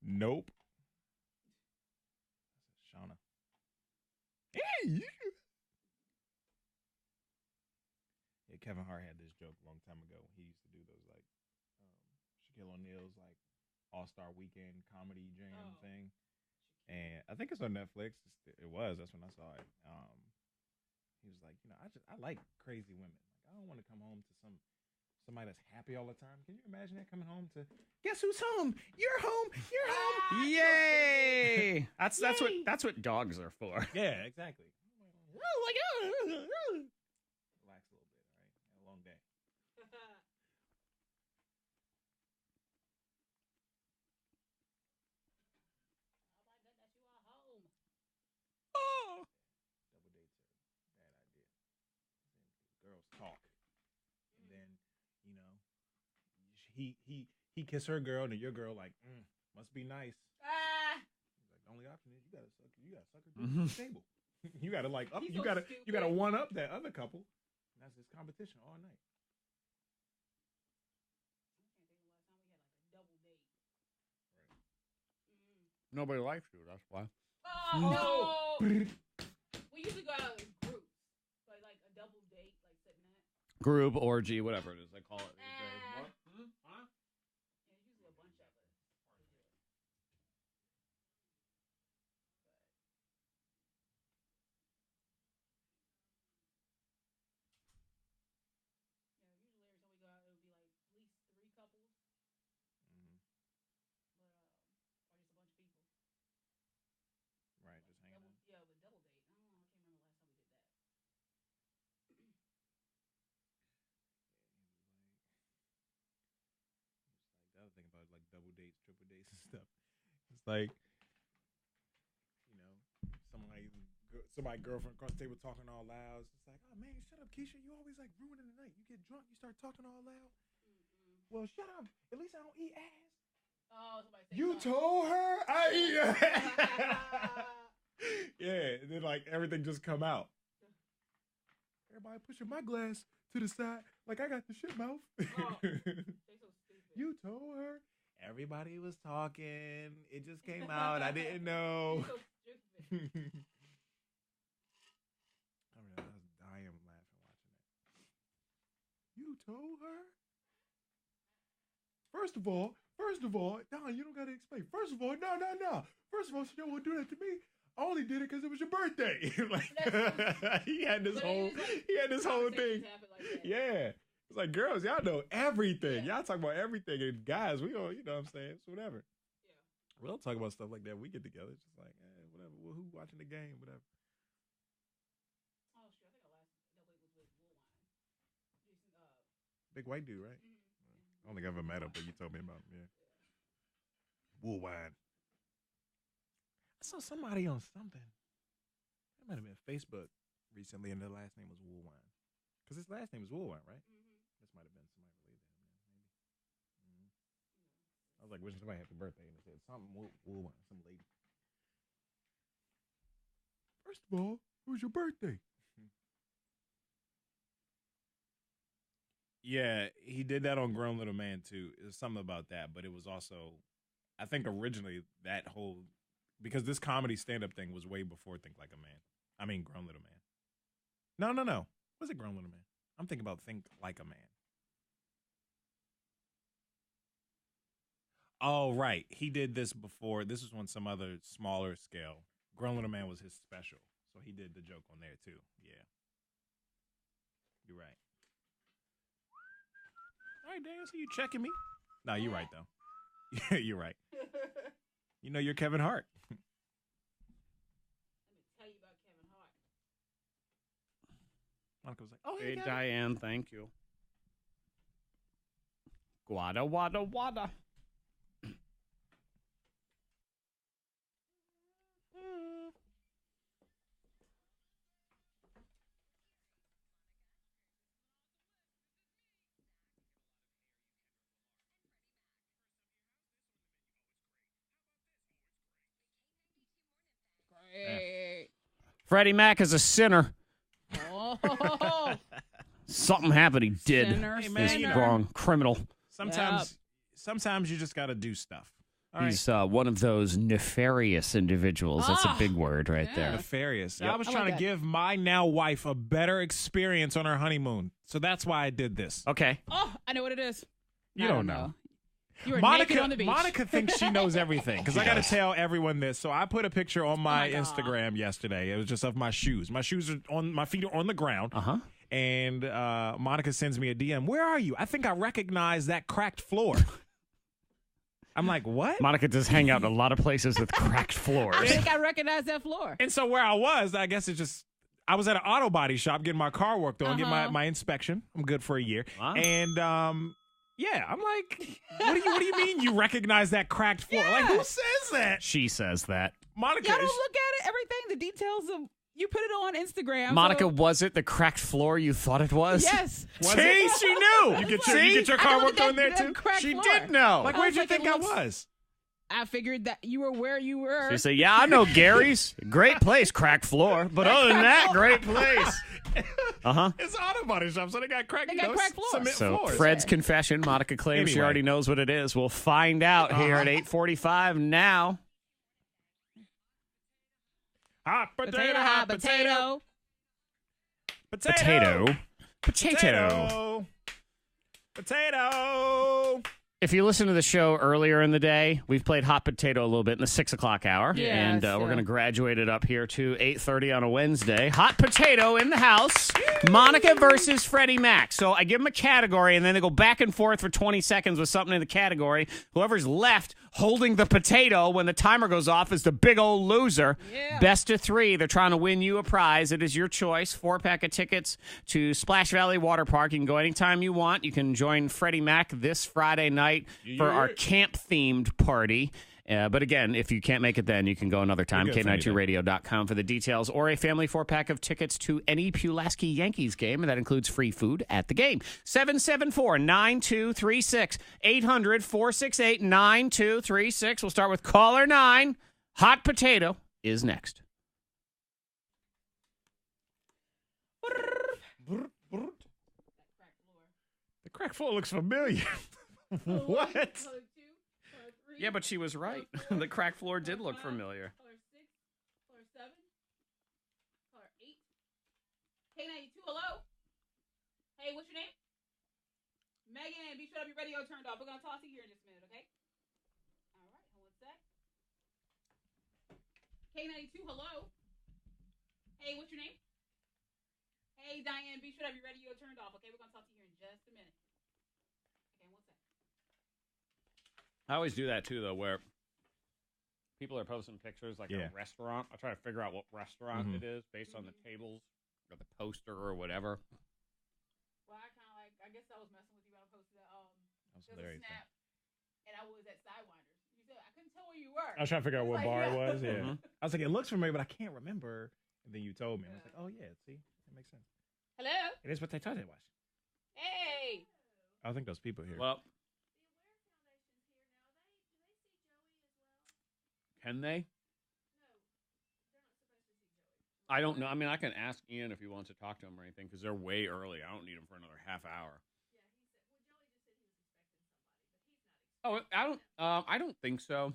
Nope. Shauna. Yeah, Kevin Hart had this joke a long time ago. He used to do those like Shaquille O'Neal's like All-Star Weekend comedy jam thing. And I think it's on Netflix. It was. That's when I saw it. He was like, you know, I like crazy women. Like, I don't want to come home to somebody that's happy all the time. Can you imagine that coming home to guess who's home? You're home. You're home. Yay! That's what dogs are for. Yeah, exactly. Oh my god! Relax a little bit, all right? Had a long day. Oh. Double dates are a bad idea. Girls talk. he kissed her girl, and then your girl like, must be nice. He's like, the only option is you gotta suck her dick on the table. You gotta like up. He's You so gotta stupid. one up that other couple. And that's his competition all night. Nobody likes you. That's why. Oh, we usually go out in groups, so like a double date, like sitting at. Group, orgy, whatever it is they call it these days. What? Huh? Yeah, usually a bunch of us. Yeah, usually every time we go out, it would be like at least 3 couples, but or just a bunch of people. Right, just hanging out. Yeah, with double date. I can't remember the last time we did that. The other thing about like double dates, triple dates, and stuff. It's like, you know, somebody girlfriend across the table talking all loud. It's like, oh man, shut up, Keisha. You always like ruining the night. You get drunk, you start talking all loud. Well, shut up. At least I don't eat ass. Oh, somebody said You no. told her I eat ass. Yeah, and then like everything just come out. Everybody pushing my glass to the side like I got the shit mouth. They so stupid. You told her. Everybody was talking. It just came out. I didn't know. So stupid. I was dying laughing watching that. You told her? First of all, Don, you don't got to explain. First of all, no. First of all, she don't want to do that to me. I only did it because it was your birthday. Like he had this whole thing. Like Yeah. It's like, girls, y'all know everything. Y'all talk about everything. And guys, we don't, you know what I'm saying? It's whatever. Yeah. We don't talk about stuff like that. We get together. It's just like, whatever. Well, who watching the game? Whatever. Oh, shit. I think our last double date was with Woolwine. Jason, Big white dude, right? I don't think I ever met him, but you told me about him. Yeah. Woolwine. I saw somebody on something. That might have been Facebook recently, and their last name was Woolwine. Because his last name is Woolwine, right? This might have been somebody related to him, maybe. I was like, wishing somebody happy birthday, and it said something Woolwine, some lady. First of all, it was your birthday. Yeah, he did that on Grown Little Man too. There's something about that, but it was also, I think originally that whole, because this comedy stand-up thing was way before Think Like a Man. I mean, Grown Little Man. No. Was it Grown Little Man? I'm thinking about Think Like a Man. Oh, right. He did this before. This was on some other smaller scale. Grown Little Man was his special. So he did the joke on there too. Yeah. You're right. All right, Daniel, so you checking me? No, you're right, though. Yeah, you're right. You know you're Kevin Hart. Let me tell you about Kevin Hart. Monica was like, oh, Hey, hey, Diane, thank you. Guada, wada, wada. Great. Freddie Mac is a sinner. Oh. Something happened. He did. Sinner, Hey, man, He's you know- wrong. Criminal. Sometimes you just got to do stuff. All right. He's one of those nefarious individuals. That's a big word right yeah. there. Nefarious. Yep. I was I trying like to that. give my now wife a better experience on her honeymoon. So that's why I did this. Okay. Oh, I know what it is. You I don't know. You were naked on the beach. Monica thinks she knows everything because I got to tell everyone this. So I put a picture on my God. Instagram yesterday. It was just of my shoes. My shoes are on, my feet are on the ground. Uh-huh. And Monica sends me a DM. Where are you? I think I recognize that cracked floor. I'm like, what? Monica does hang out in a lot of places with cracked floors. I think I recognize that floor. And so where I was, I guess it's just, I was at an auto body shop getting my car worked on, getting my inspection. I'm good for a year. Wow. And yeah, I'm like, what do you mean you recognize that cracked floor? Like, who says that? She says that. Monica. Y'all don't look at it. Everything, the details of You put it on Instagram. Monica, so- was it the cracked floor you thought it was? Yes. See, she knew. You get your car worked on there too? She did know. Like, I where'd was you like, think it I looks- was? I figured that you were where you were. She said, yeah, I know Gary's. Great place, cracked floor. But other than that, great place. Uh-huh. It's an auto body shop, so they got cracked, They got cracked floors. cement So floors. Fred's confession, Monica claims she Anyway. already knows what it is. We'll find out here at 8:45 now. Hot Potato, hot potato. Potato. Potato. Potato. If you listen to the show earlier in the day, we've played Hot Potato a little bit in the 6 o'clock hour. Yes, and we're going to graduate it up here to 8:30 on a Wednesday. Hot Potato in the house. Monica versus Freddy Mac. So I give them a category, and then they go back and forth for 20 seconds with something in the category. Whoever's left holding the potato when the timer goes off is the big old loser. Yeah. Best of 3. They're trying to win you a prize. It is your choice. 4-pack of tickets to Splash Valley Water Park. You can go anytime you want. You can join Freddy Mac this Friday night for our camp-themed party. But again, if you can't make it then, you can go another time, K92radio.com for the details, or a family 4-pack of tickets to any Pulaski Yankees game, and that includes free food at the game. 774-9236, 800-468-9236. We'll start with caller 9. Hot Potato is next. The crack floor looks familiar. What? Yeah, but she was right. The crack floor did look familiar. Color 6, color 7, color 8. K92, hello? Hey, what's your name? Megan, be sure to have your radio turned off. We're going to talk to you here in just a minute, okay? All right, hold on a sec. K92, hello? Hey, what's your name? Hey, Diane, be sure to have your radio turned off, okay? We're going to talk to you here in just a minute. Okay, 1 sec. I always do that, too, though, where people are posting pictures like Yeah. a restaurant. I try to figure out what restaurant it is based on the tables or the poster or whatever. Well, I guess I was messing with you when I posted that. That's There's a hilarious. snap, and I was at Sidewinders. You said I couldn't tell where you were. I was trying to figure out what Like, bar it yeah. was. Yeah. Mhm. I was like, it looks familiar, but I can't remember. And then you told me. I was like, oh, yeah, see? It makes sense. Hello. It is what they thought it was. Hey. I think those people here. Well, can they? I don't know. I mean, I can ask Ian if he wants to talk to him or anything because they're way early. I don't need him for another half hour. Oh, I don't think so.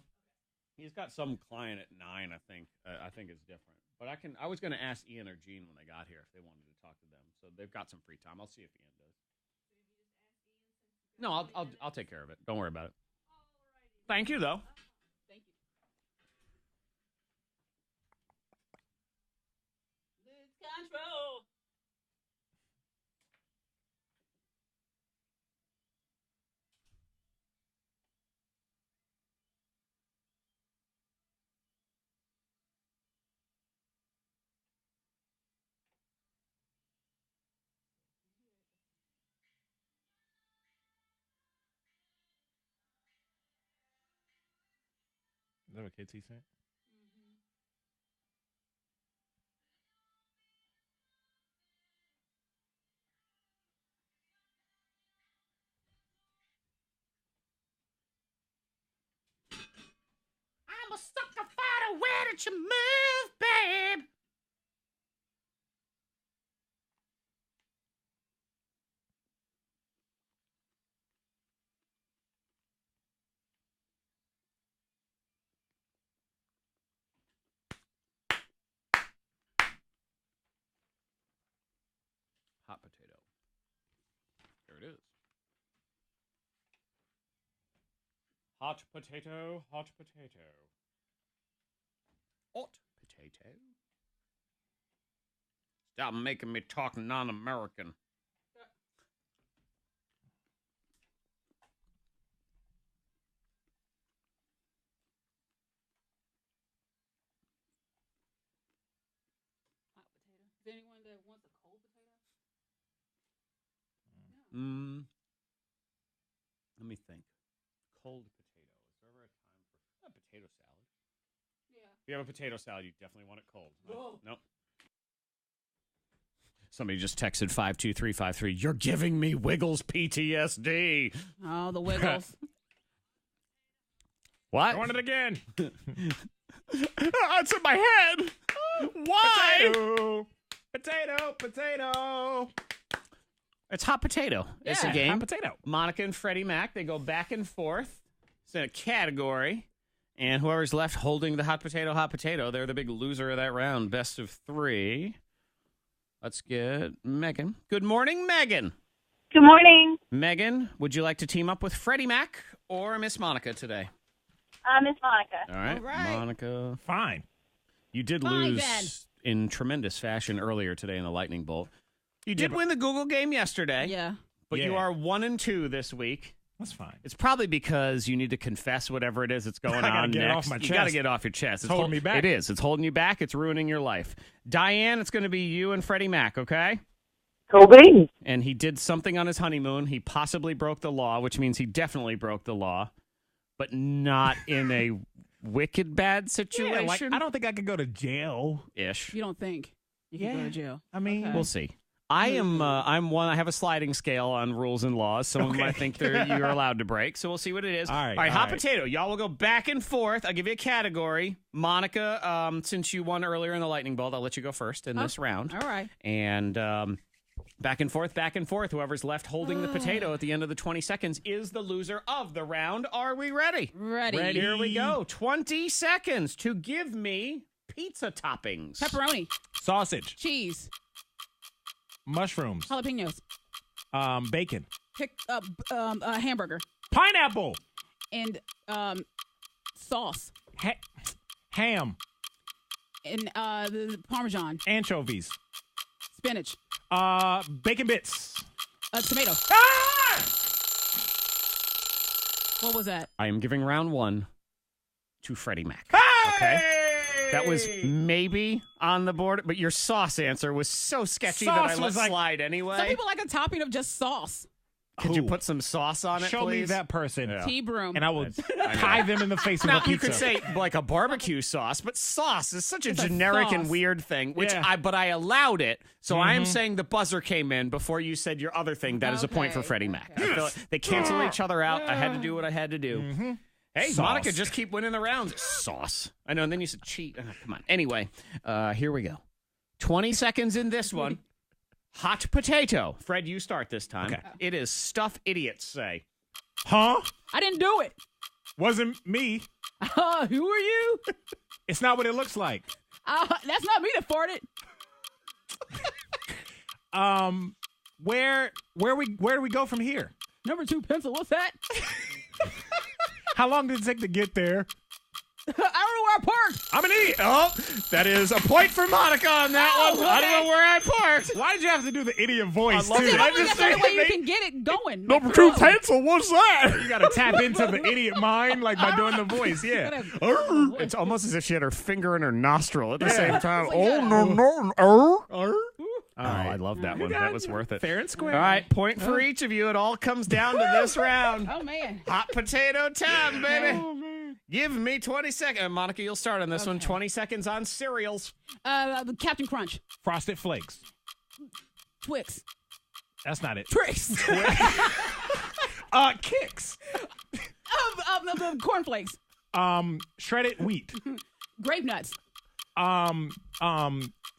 He's got some client at 9. I think it's different. But I was going to ask Ian or Gene when they got here if they wanted to talk to them. So they've got some free time. I'll see if Ian does. No, I'll take care of it. Don't worry about it. Thank you, though. Thank you. Lose control. Is that what KT sent? I'm a sucker fighter. Where did you move, babe? Hot potato. There it is. Hot potato, hot potato. Hot potato. Stop making me talk non-American. Hot potato. Is there anyone that wants a cold potato? Let me think. Cold potato. Is there ever a time for a potato salad? Yeah. If you have a potato salad, you definitely want it cold. Whoa. Nope. Somebody just texted 52353. You're giving me Wiggles PTSD. Oh, the Wiggles. What? I want it again. It's in my head. Why? Potato. It's hot potato. It's a game. Hot potato. Monica and Freddie Mac, they go back and forth. It's in a category. And whoever's left holding the hot potato, they're the big loser of that round. Best of 3. Let's get Megan. Good morning, Megan. Good morning, Megan, would you like to team up with Freddie Mac or Miss Monica today? Miss Monica. All right. All right. Monica. Fine. You did Fine, lose then. in tremendous fashion earlier today in the Lightning Bolt. You did win the Google game yesterday. Yeah. But you Yeah. are 1-2 this week. That's fine. It's probably because you need to confess whatever it is that's going I gotta on get it next. off my You got to chest. get it off your chest. It's holding me back. It is. It's holding you back. It's ruining your life. Diane, it's going to be you and Freddie Mac, okay? Cool beans. And he did something on his honeymoon. He possibly broke the law, which means he definitely broke the law, but not in a wicked bad situation. Yeah, like, I don't think I could go to jail. Ish. You don't think you can go to jail? I mean, Okay. We'll see. I'm one. I have a sliding scale on rules and laws. Some of them I think you're allowed to break. So we'll see what it is. All right, hot all right. potato. Y'all will go back and forth. I'll give you a category. Monica, since you won earlier in the lightning bolt, I'll let you go first in this round. All right. And back and forth. Whoever's left holding the potato at the end of the 20 seconds is the loser of the round. Are we ready? Ready. Here we go. 20 seconds to give me pizza toppings. Pepperoni, sausage, cheese, mushrooms, jalapenos, bacon, hamburger, pineapple, and sauce, ham, and the Parmesan, anchovies, spinach, bacon bits. Tomato. Ah! What was that? I am giving round 1 to Freddie Mac. Hey! Okay? That was maybe on the board, but your sauce answer was so sketchy that I Sauce let was like- slide anyway. Some people like a topping of just sauce. Could you Who? put some sauce on it, Show please? me that person, Tea broom. and I will tie them in the face with Now, a pizza. you could say like a barbecue sauce, but sauce is such a It's a generic and sauce. weird thing, which Yeah. but I allowed it. So I am saying the buzzer came in before you said your other thing. That is a point for Okay, Freddie Mac. okay. I feel like they cancel each other out. I had to do what I had to do. Hey, Sauce. Monica, just keep winning the rounds. Sauce. I know, and then you said cheat. Come on. Anyway, here we go. 20 seconds in this one. Hot potato. Fred, you start this time. Okay. It is stuff idiots say. Huh? I didn't do it. Wasn't me. Who are you? It's not what it looks like. That's not me that farted. Where do we go from here? Number 2 pencil. What's that? How long did it take to get there? I don't know where I parked. I'm an idiot. Oh, that is a point for Monica on that Oh, one. I don't okay. know where I parked. Why did you have to do the idiot voice? I love too? it. I've I only just got the only say way you they- can get it going. Number Like, 2 flow. pencil, what's that? You got to tap into the idiot mind like by doing the voice. Yeah. It's almost as if she had her finger in her nostril at the same time. It's like that. Oh, I love that one. That was worth it. Fair and square. All right, point for each of you. It all comes down to this round. Oh, man. Hot potato time, baby. Oh, man. Give me 20 seconds. Monica, you'll start on this one. 20 seconds on cereals. Captain Crunch. Frosted Flakes. Twix. That's not it. Tricks. Kicks. Cornflakes. Shredded wheat. Grape nuts.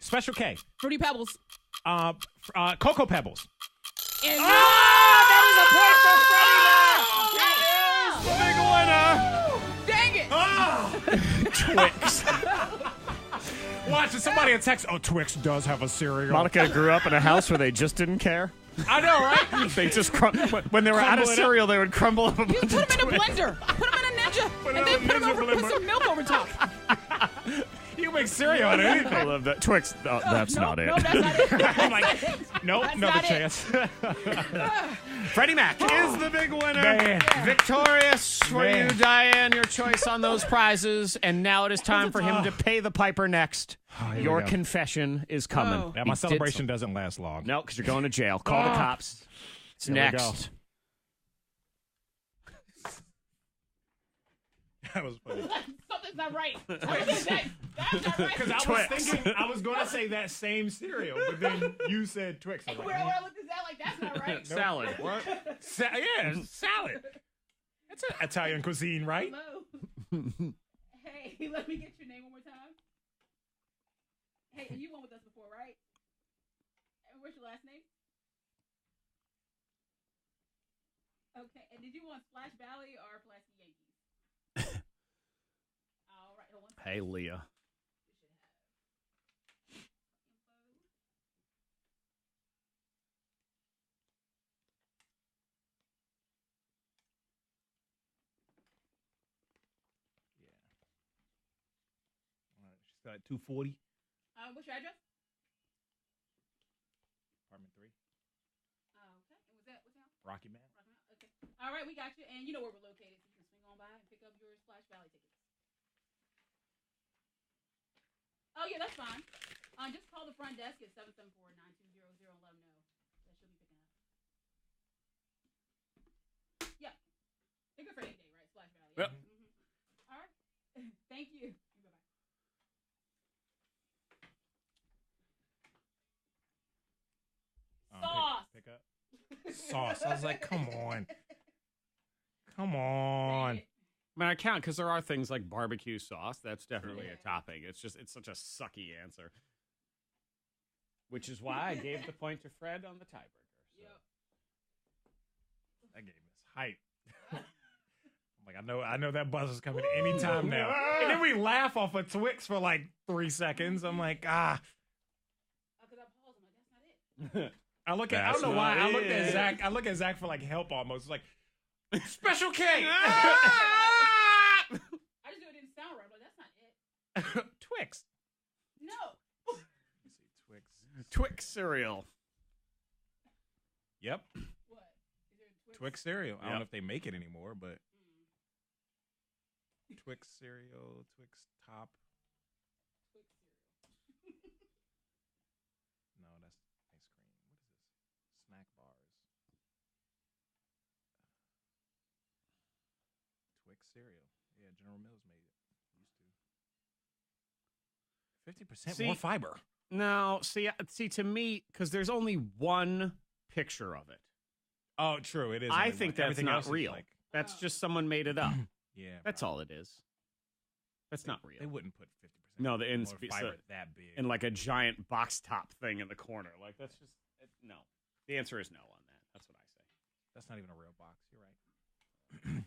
Special K. Fruity Pebbles. Cocoa Pebbles. And dang it. Twix. Watch, if somebody in text, Twix does have a cereal. Monica grew up in a house where they just didn't care. I know, right? They just when they were out of Crumble it up. cereal, they would crumble up a bunch Put of them in a Twix. blender. Put them in a ninja. Put and it then in a put them Ninja over. blender. Put some milk over top. You can make cereal out of anything. I love that. Twix, that's no, not it. No, that's not it. I'm like, nope, That's another not it. chance. Freddie Mac is the big winner. Man. Victorious for Man. you, Diane. Your choice on those prizes. And now it is time for him to pay the piper next. here Your we go. confession is coming. Oh. Yeah, He my did celebration doesn't last long. No, because you're going to jail. Call the cops. It's Here we go. next. That was funny. Something's not right. That's not right. Because I was thinking I was going to say that same cereal, but then you said Twix. I was like, Where I looked at that like that's not right. Salad. What? yeah, salad. That's an Italian cuisine, right? Hello. Hey, let me get your name one more time. Hey, you went with us before, right? And what's your last name? Okay, and did you want Splash Valley or Pulaski Yankees? All right, hold on. Hey, Leah. She's got 240. What's your address? Apartment 3. Okay, and what's that? Rocky Mount. Okay. All right, we got you, and you know where we're located, so you can swing on by and pick up your Splash Valley tickets. Oh yeah, that's fine. Just call the front desk at 774-9200 and let them know that she'll be picking up. Yeah, pick up for any day, right? Splash Valley. Yep. Mm-hmm. All right. Thank you. Bye bye. Sauce. Pick up. Sauce. I was like, come on. Come on. Dang it. I mean, I count because there are things like barbecue sauce. That's definitely a topping. It's such a sucky answer. Which is why I gave the point to Fred on the tiebreaker. So. Yep. That game is hype. I'm like, I know that buzz is coming any time now. And then we laugh off of Twix for like 3 seconds. I'm like, Because I paused. I'm like, that's not it. I don't know why. I looked at Zach for like help almost. It's like, Special K. I just knew it didn't sound right, but that's not it. Twix. No. Let me see, Twix. Twix cereal. Yep. What? Is there a Twix cereal. I don't Yep. know if they make it anymore, but Twix cereal, Twix top. Twix cereal. No, that's ice cream. What is this? Snack bars. Twix cereal. Yeah, General Mills made it. Used to. 50% more See- fiber. No, see, to me, because there's only one picture of it. Oh, true. It is. I only think one. that's Everything not else is real. like- That's just someone made it up. yeah. That's probably. all it is. That's not real. They wouldn't put 50% No, more fiber that big. in like a giant box top thing in the corner. Like that's just no. The answer is no on that. That's what I say. That's not even a real box. You're right.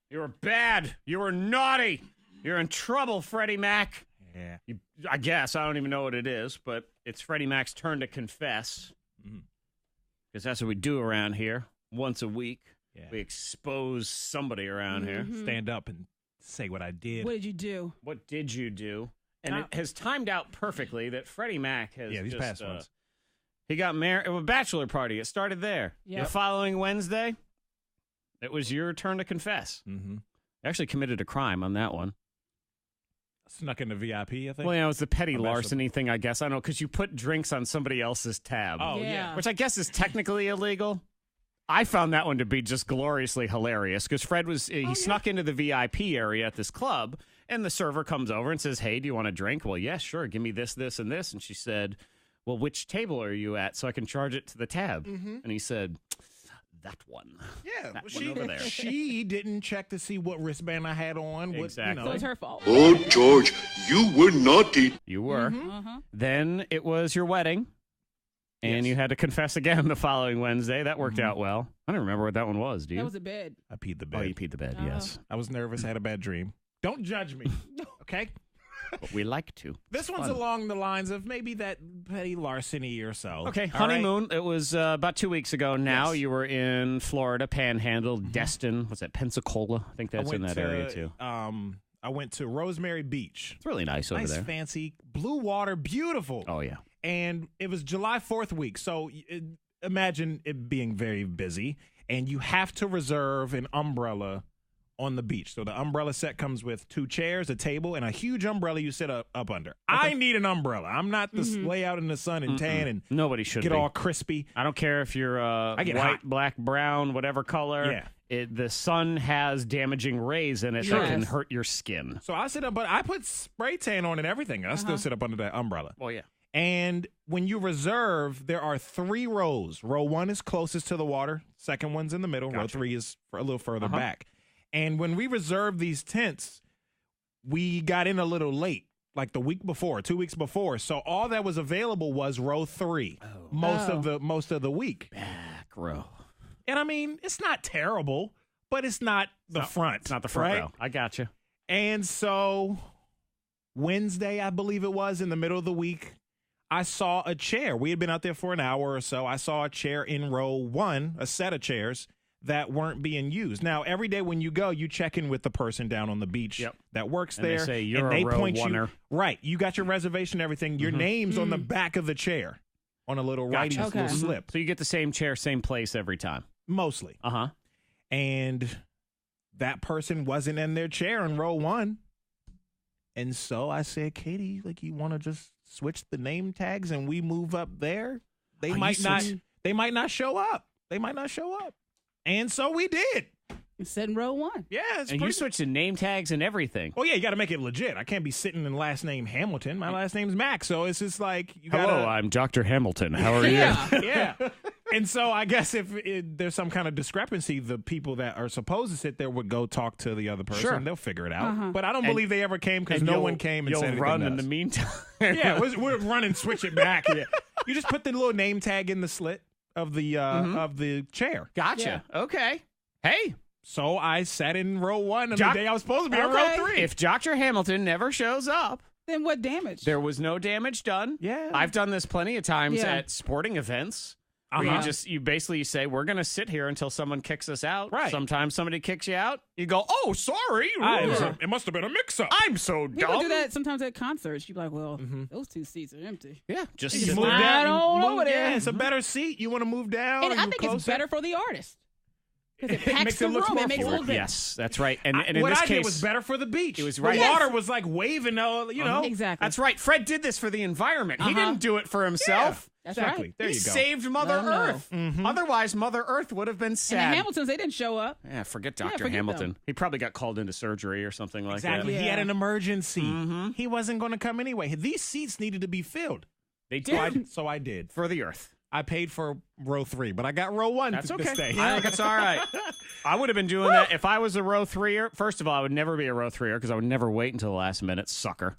You were bad. You were naughty. You're in trouble, Freddy Mac. Yeah. I guess I don't even know what it is, but it's Freddy Mac's turn to confess. Because that's what we do around here. Once a week, Yeah. we expose somebody around here. Stand up and say what I did. What did you do? What did you do? And it has timed out perfectly that Freddie Mac has these just, past ones. He got married. A bachelor party. It started there. Yep. The following Wednesday, it was your turn to confess. Mm-hmm. Actually committed a crime on that one. Snuck in the VIP, I think. Well, yeah, it was the petty Oh, bachelor- larceny thing, I guess. I don't know, because you put drinks on somebody else's tab. Oh, Yeah. yeah. Which I guess is technically illegal. I found that one to be just gloriously hilarious because Fred was, he snuck into the VIP area at this club and the server comes over and says, "Hey, do you want a drink?" "Well, yes, sure. Give me this, this, and this." And she said, "Well, which table are you at so I can charge it to the tab?" And he said, "That one." Yeah, That well, one over there. she didn't check to see what wristband I had on. What, Exactly. So it's her fault. Oh, George, you were naughty. You were. Uh-huh. Then it was your wedding. And Yes. you had to confess again the following Wednesday. That worked out well. I don't remember what that one was, do you? That was a bed. I peed the Oh, bed. you peed the bed, Oh. yes. I was nervous. I had a bad dream. Don't judge me, okay? But we like to. This one's fun. along the lines of maybe that petty larceny or so. Okay, All right? honeymoon. It was about 2 weeks ago now. Yes. You were in Florida, Panhandle, Destin. What's that, Pensacola? I think that's in that area, too. I went to Rosemary Beach. It's really nice over Nice, there. fancy, blue water, beautiful. Oh, yeah. And it was July 4th week. So imagine it being very busy. And you have to reserve an umbrella on the beach. So the umbrella set comes with 2 chairs, a table, and a huge umbrella you sit up under. Okay. I need an umbrella. I'm not to lay out in the sun and tan and nobody should get be all crispy. I don't care if you're white, hot. black, brown, whatever color. Yeah. The sun has damaging rays in it that can hurt your skin. So I sit up, but I put spray tan on and everything. I still sit up under that umbrella. Well, yeah. And when you reserve, there are 3 rows. Row 1 is closest to the water. Second one's in the middle. Row 3 is a little further back. And when we reserved these tents, we got in a little late, like the week before, 2 weeks before. So all that was available was row 3 most of the week. Back row. And I mean, it's not terrible, but it's not the front. It's not the front right? row. I got you. And so Wednesday, I believe it was, in the middle of the week, I saw a chair. We had been out there for an hour or so. I saw a chair in row 1, a set of chairs that weren't being used. Now, every day when you go, you check in with the person down on the beach that works and there. They say you're and they a row point oneer. Right. You got your reservation, everything. Your name's on the back of the chair on a little righty little slip. So you get the same chair, same place every time. Mostly. Uh-huh. And that person wasn't in their chair in row 1. And so I said, Katie, like, you want to just switch the name tags and we move up there? They might not show up. They might not show up. And so we did. You said in row 1. Yeah. And you switched to name tags and everything. Oh, yeah, you got to make it legit. I can't be sitting in last name Hamilton. My last name's Mac. So it's just like, you got to. Hello, I'm Dr. Hamilton. How are you? Yeah. And so I guess if there's some kind of discrepancy, the people that are supposed to sit there would go talk to the other person. Sure. And they'll figure it out. But I don't believe they ever came because no one came and you'll said anything run else. in the meantime. Yeah, we'll run and switch it back. Yeah. You just put the little name tag in the slit of the chair. Gotcha. Yeah. Okay. Hey. So I sat in row 1 on the day I was supposed to be in row 3. If Dr. Hamilton never shows up, then what damage? There was no damage done. Yeah. I've done this plenty of times at sporting events. Where you basically say, we're going to sit here until someone kicks us out. Right. Sometimes somebody kicks you out. You go, oh, sorry. It must have been a mix-up. I'm so dumb. People do that sometimes at concerts. You're like, well, those 2 seats are empty. Yeah. Just you sit move down. down. Over there. Yeah, it's a better seat. You want to move down. And I think it's better for the artist. Because it packs makes the it look room. more It makes it full. look better. Yes, that's right. And in what this I case, did was better for the beach. It was The right. water was like waving, Exactly. That's right. Fred did this for the environment. He didn't do it for himself. That's Exactly. right. There He you go. saved Mother Let 'em know. Earth. Otherwise, Mother Earth would have been And the sad. Hamiltons, they didn't show up. Yeah, forget Dr. forget Hamilton. them. He probably got called into surgery or something like Exactly. that. He had an emergency. Mhm. He wasn't going to come anyway. These seats needed to be filled. They did. So I did. For the Earth. I paid for row 3, but I got row 1 That's to okay. stay. I think it's all right. I would have been doing that if I was a row 3-er. First of all, I would never be a row 3-er because I would never wait until the last minute, sucker.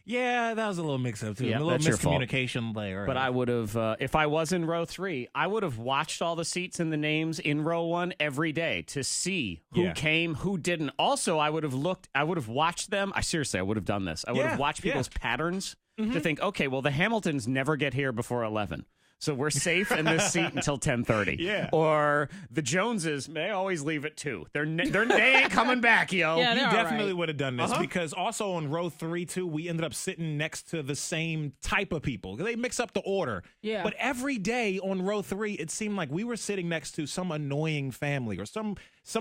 Yeah, that was a little mix-up, too. Yeah, a little that's your fault. miscommunication there. But I would have, if I was in row 3, I would have watched all the seats and the names in row 1 every day to see who came, who didn't. Also, I would have watched them. I would have done this. I would have watched people's patterns to think, okay, well, the Hamiltons never get here before 11. So we're safe in this seat until 10:30. Yeah. Or the Joneses, they always leave at 2. They ain't coming back, yo. Yeah, You they're definitely all right. would have done this because also on row 3, too, we ended up sitting next to the same type of people. They mix up the order. Yeah. But every day on row 3, it seemed like we were sitting next to some annoying family or some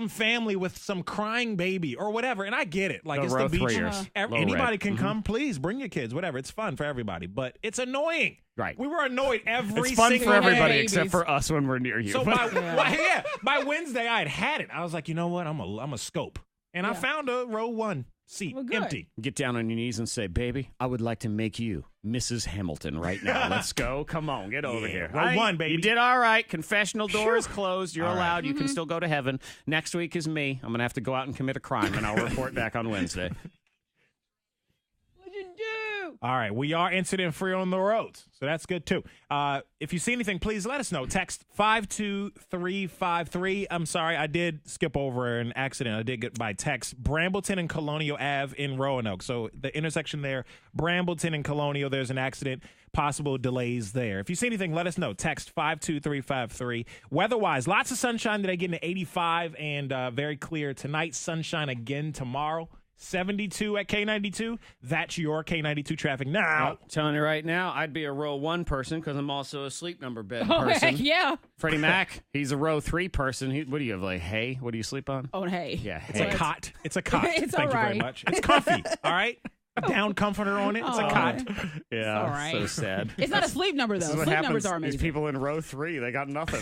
family with some crying baby or whatever. And I get it. Like, The it's row the beach. 3ers. Low Anybody rent. can come. Please bring your kids, whatever. It's fun for everybody. But it's annoying. Right. We were annoyed every It's fun single for everybody day. except for us when we're near you. So by Wednesday, I had it. I was like, you know what? I'm a scope. And I found a row 1 seat Well, good. empty. Get down on your knees and say, baby, I would like to make you Mrs. Hamilton right now. Let's go. Come on, get over here. Row 1, baby. You did all right. Confessional doors closed. You're All right. allowed. You can still go to heaven. Next week is me. I'm going to have to go out and commit a crime, and I'll report back on Wednesday. What'd you do? All right, we are incident free on the roads, so that's good too. If you see anything, please let us know. Text 52353. I'm sorry, I did skip over an accident. I did get by text. Brambleton and Colonial Ave in Roanoke. So the intersection there, Brambleton and Colonial, there's an accident, possible delays there. If you see anything, let us know. Text 52353. Weather-wise, lots of sunshine today, getting to 85 and very clear tonight. Sunshine again tomorrow. 72 at K92. That's your K92 traffic now. I'm telling you right now, I'd be a row 1 person because I'm also a sleep number bed Oh, person. heck yeah. Freddie Mac, he's a row 3 person. What do you have, like hay? What do you sleep on? Oh, hey. Yeah, It's hay. a cot. It's a cot. It's Thank all you very right. much. It's comfy. All right. A down comforter on it. It's a Aw. cot. Yeah, all right. so sad. It's not a sleep number, though. This is what Sleep happens. numbers are These amazing. people in row 3, they got nothing.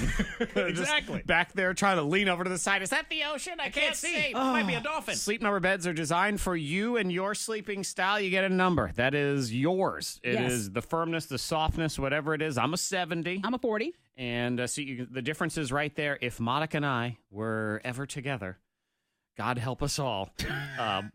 They're just Exactly. back there trying to lean over to the side. Is that the ocean? I can't see. It might be a dolphin. Sleep number beds are designed for you and your sleeping style. You get a number. That is yours. It is Yes. the firmness, the softness, whatever it is. I'm a 70. I'm a 40. And the difference is right there. If Monica and I were ever together, God help us all,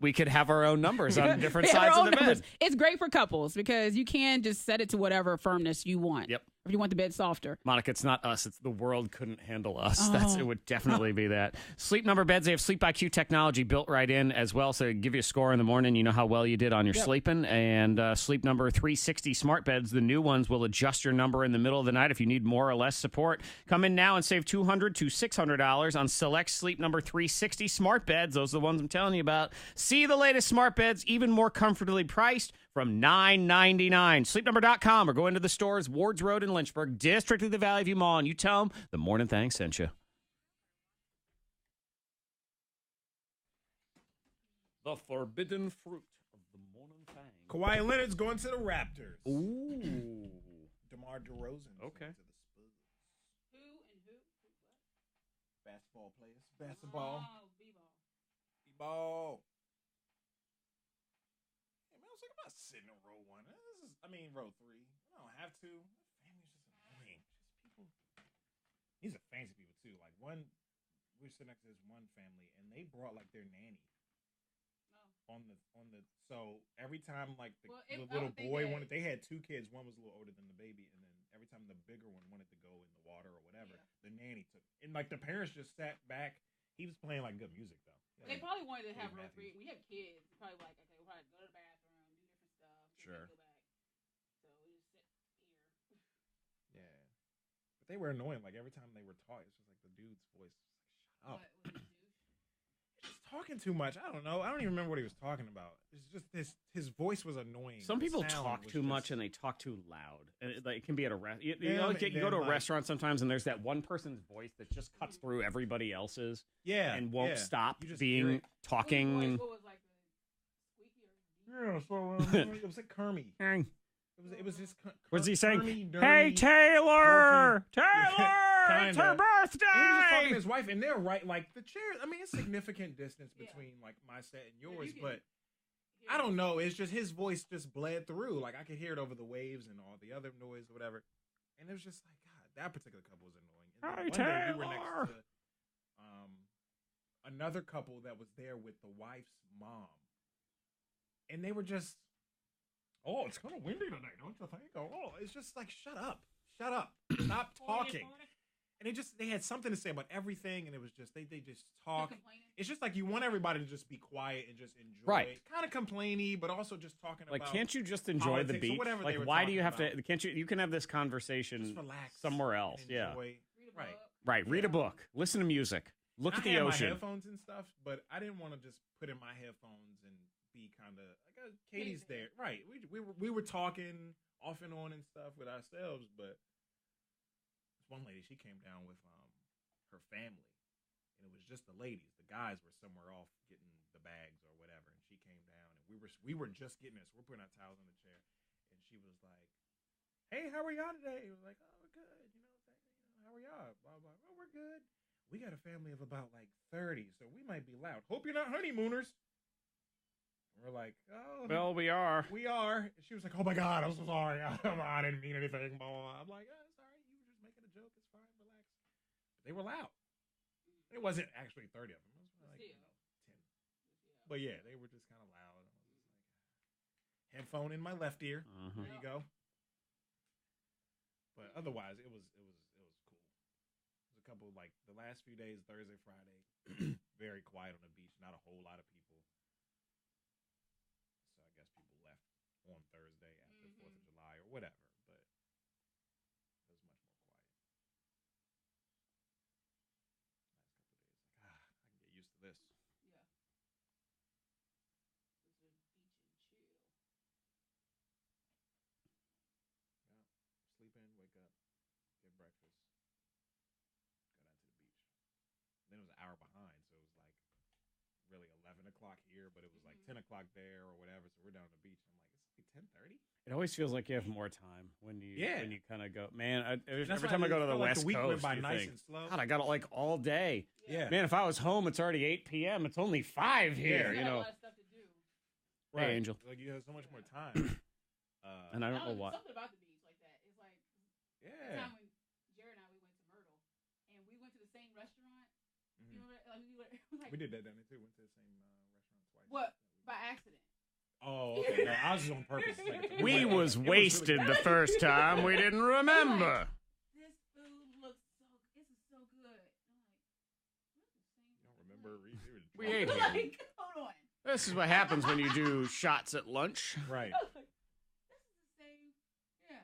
we could have our own numbers on different We have our sides of own the numbers. bed. It's great for couples because you can just set it to whatever firmness you want. Yep. If you want the bed softer. Monica, it's not us. It's the world couldn't handle us. Oh. It would definitely be that. Sleep number beds, they have Sleep IQ technology built right in as well. So give you a score in the morning. You know how well you did on your sleeping. And Sleep number 360 smart beds, the new ones will adjust your number in the middle of the night if you need more or less support. Come in now and save $200 to $600 on select Sleep number 360 smart beds. Those are the ones I'm telling you about. See the latest smart beds, even more comfortably priced, from $9.99. SleepNumber.com or go into the stores, Wards Road in Lynchburg, District of the Valley View Mall, and you tell them the Morning Thang sent you. The forbidden fruit of the Morning Thang. Kawhi Leonard's going to the Raptors. Ooh. DeMar DeRozan. Okay. To the Spurs. Basketball players. Basketball. B-ball. Hey, man, I was like, I'm not sitting in row 1. Row 3. I don't have to. Family's just annoying. These are fancy people, too. Like, we were sitting next to this one family, and they brought, like, their nanny. So every time, like, the little boy wanted, they had 2 kids. One was a little older than the baby, and then every time the bigger one wanted to go in the water or whatever, the nanny took. And, like, the parents just sat back. He was playing, like, good music, though. They probably wanted to have row Matthews. 3. We have kids. They're probably like, okay, we'll probably go to the bathroom, do different stuff. Sure. Go back. So we just sit here. Yeah. But they were annoying. Like, every time they were talking, it's just like the dude's voice. Shut up. He's talking too much. I don't know. I don't even remember what he was talking about. It's just his voice was annoying. Some people The sound talk was too just- much and they talk too loud. And it can be at a restaurant. You Yeah, go to a like- restaurant sometimes and there's that one person's voice that just cuts through everybody else's Yeah. and won't yeah. stop You just hear being it. talking. And, What was like the squeaky Yeah, so it was like Kermie. It was just. what's he saying? Kermie, Hey, nerdy, Taylor! dorky. Taylor! It's her Kinda. And he was just talking birthday! to his wife, and they're right, like the chairs. I mean, it's significant distance between like my set and yours, but I don't know. It's just his voice just bled through. Like I could hear it over the waves and all the other noise or whatever. And it was just like, God, that particular couple was annoying. And then Hi, one day we were Taylor. next to another couple that was there with the wife's mom, and they were just, oh, it's kind of windy today, don't you think? Oh, it's just like, shut up, stop talking. And they had something to say about everything, and it was just they just talk. It's just like you want everybody to just be quiet and just enjoy. Right. Kind of complainy, but also just talking Like, about. can't you just enjoy the politics or beach? whatever they Like, were why do you have talking to? Can't you? You can have this conversation just relax somewhere and else. Yeah. enjoy. Right. Right. Read a book. Listen to music. Look I at the had ocean. my headphones and stuff, but I didn't want to just put in my headphones and be kind of like Katie's there. Right. We were talking off and on and stuff with ourselves, but this one lady, she came down with her family, and it was just the ladies. The guys were somewhere off getting the bags or whatever, and she came down, and we were just getting this. We're putting our towels on the chair, and she was like, "Hey, how are y'all today?" It was like, "Oh, we're good. How are y'all?" Blah blah. "Oh, we're good. We got a family of about like 30, so we might be loud. Hope you're not honeymooners." And we're like, "Oh, Well, we are. we are." And she was like, "Oh my God, I'm so sorry. I didn't mean anything." Blah, blah, blah. I'm like, "Oh, it's all right. You were just making a joke. It's fine. Relax." But they were loud. It wasn't actually 30 of them. It was like 10. But yeah, they were just kind of loud. I was just like, headphone in my left ear. Mhm. There you go. But otherwise, it was cool. It was a couple, like the last few days, Thursday, Friday, very quiet on the beach. Not a whole lot of people. So I guess people left on Thursday after 4th of July or whatever. But it was much more quiet. Last couple of days, like, I can get used to this. breakfast, go down to the beach. Then it was an hour behind, so it was like really 11 o'clock here, but it was like 10 o'clock there or whatever. So we're down on the beach. I'm like, it's like 10:30. It always feels like you have more time when you kind of go. Man, That's every why time I go to the felt like West the week Coast, went by you nice think, and slow. God, I got it like all day. Yeah, Man, if I was home, it's already 8 p.m. It's only 5 here. You You got a know. lot of stuff to do. right. Hey, Angel. Like you have so much more time. And I don't know what. Something about the beach like that. It's like the Yeah. time when Jared and I we went to Myrtle, and we went to the same restaurant. You remember? Like We did that down there too. Went to the same restaurant twice. What? By accident. Oh, okay. No, I was just on purpose. Like, We it was really wasted good. the first time. We didn't remember. This food looks so. This is so good. I'm like, this is the same. You don't remember? We ate here. Like, hold on. This is what happens when you do shots at lunch. Right. I was like, this is the same. Yeah.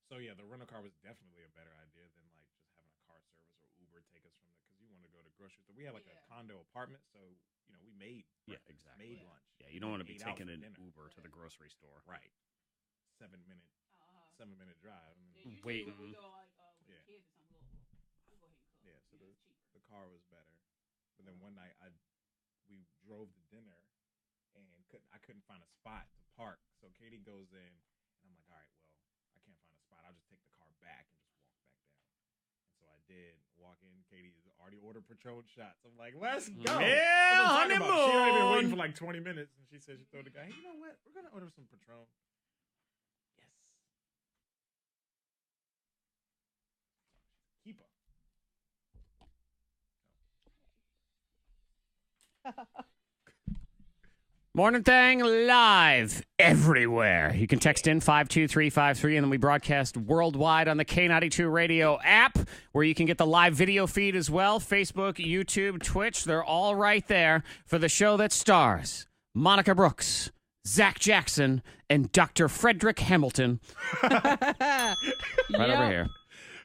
So yeah, the rental car was definitely a better idea than like just having a car service or Uber take us from the because you want to go to grocery store. We had like a condo apartment, so you know we made made lunch. Yeah, you don't want to be Ate out taking for an dinner. Uber to the grocery store. Right. 7-minute drive. And then, Waiting. When we go like with Yeah. the kids or something, we'll go ahead and cook. yeah, so You know, it's cheaper. the car was better. But then one night we drove to dinner and I couldn't find a spot to park. So Katie goes in and I'm like, all right, well, I can't find a spot. I'll just take the car back and just walk back down. And so I did walk in. Katie already ordered Patron shots. I'm like, let's go. Yeah, That's what I'm talking about. She had been waiting honeymoon. for like 20 minutes and she said she told the guy, hey, you know what? We're gonna order some Patron. Yes. Keeper. Morning Thang live everywhere. You can text in 52353, and then we broadcast worldwide on the K92 radio app, where you can get the live video feed as well. Facebook, YouTube, Twitch, they're all right there for the show that stars Monica Brooks, Zach Jackson, and Dr. Frederick Hamilton. Right over here.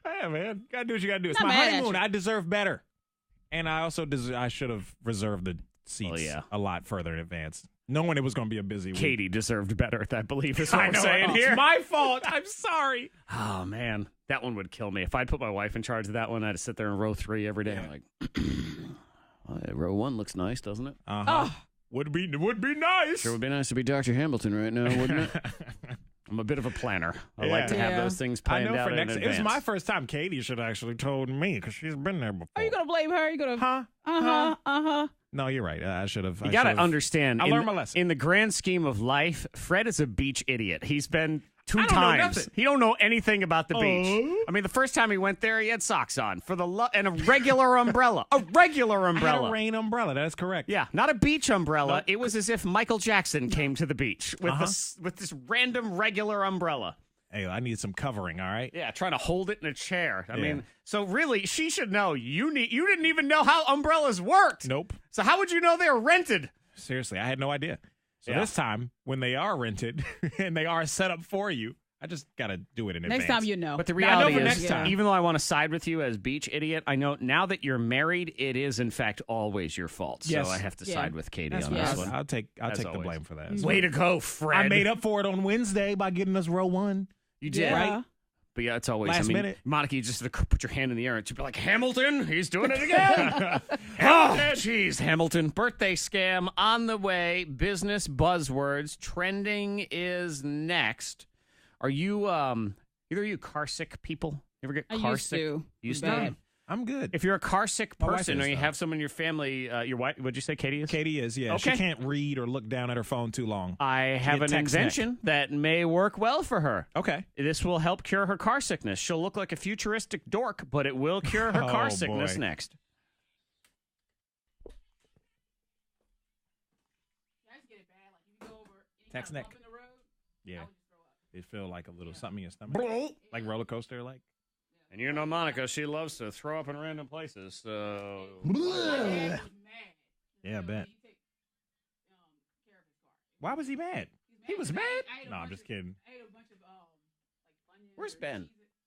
Yeah, man. Gotta do what you gotta do. It's Not my mad at honeymoon. you. I deserve better. And I also I should have reserved the seats a lot further in advance, knowing it was going to be a busy week. Katie deserved better, I believe, is what I'm know, saying here. It's my fault. I'm sorry. Oh, man. That one would kill me. If I'd put my wife in charge of that one, I'd sit there in row 3 every day. I'm like, well, row 1 looks nice, doesn't it? Uh-huh. Would be nice. Sure would be nice to be Dr. Hamilton right now, wouldn't it? I'm a bit of a planner. I like to have Yeah. those things I planned know out for in next. advance. It was my first time. Katie should have actually told me because she's been there before. Are you gonna blame her? You gonna? Huh? No, you're right. I should have. You got to understand. I in learned the- my lesson. In the grand scheme of life, Fred is a beach idiot. He's been 2 I don't know times. nothing. He don't know anything about the beach. I mean, the first time he went there, he had socks on and a regular umbrella. A regular I had umbrella. a rain umbrella. That's correct. Yeah, not a beach umbrella. Nope. It was as if Michael Jackson came to the beach with this random regular umbrella. Hey, I need some covering. All right. Yeah, trying to hold it in a chair. I Yeah. mean, so really, she should know. You didn't even know how umbrellas worked. Nope. So how would you know they were rented? Seriously, I had no idea. So Yeah. this time, when they are rented and they are set up for you, I just got to do it in advance. Next time you know. But the I know reality for is, next time. even though I want to side with you as beach idiot, I know now that you're married, it is in fact always your fault. Yes. So I have to Yeah. side with Katie That's on fine. this one. I'll take As the always. blame for that. Way to go, Fred. I made up for it on Wednesday by getting us row 1. You did. Yeah. Right? But yeah, it's always, Last I mean, minute. Monica, you just put your hand in the air and to be like, Hamilton, he's doing it again. Oh, jeez, Hamilton. Birthday scam on the way. Business buzzwords. Trending is next. Are you, either of you car sick people? You ever get I car used sick? to. Used Bad. to? I'm good. If you're a car sick My wife person is, or you though. have someone in your family, your wife, what'd you say Katie is? Katie is, yeah. Okay. She can't read or look down at her phone too long. I have an text invention that may work well for her. Okay. This will help cure her car sickness. She'll look like a futuristic dork, but it will cure her car Oh, sickness boy. next. I just get it bad. Like if you go over any Text kind of Nick. bump in the road, Yeah. I would just throw up. It feel like a little something in your stomach. Like roller coaster, like. And you know Monica, she loves to throw up in random places. So My dad was mad. Yeah, I bet. You take care of his car. Why was he mad? He was because mad? I ate a No, I'm bunch just kidding. I ate a bunch of like Funyuns. Where's or Ben? Cheez-Its.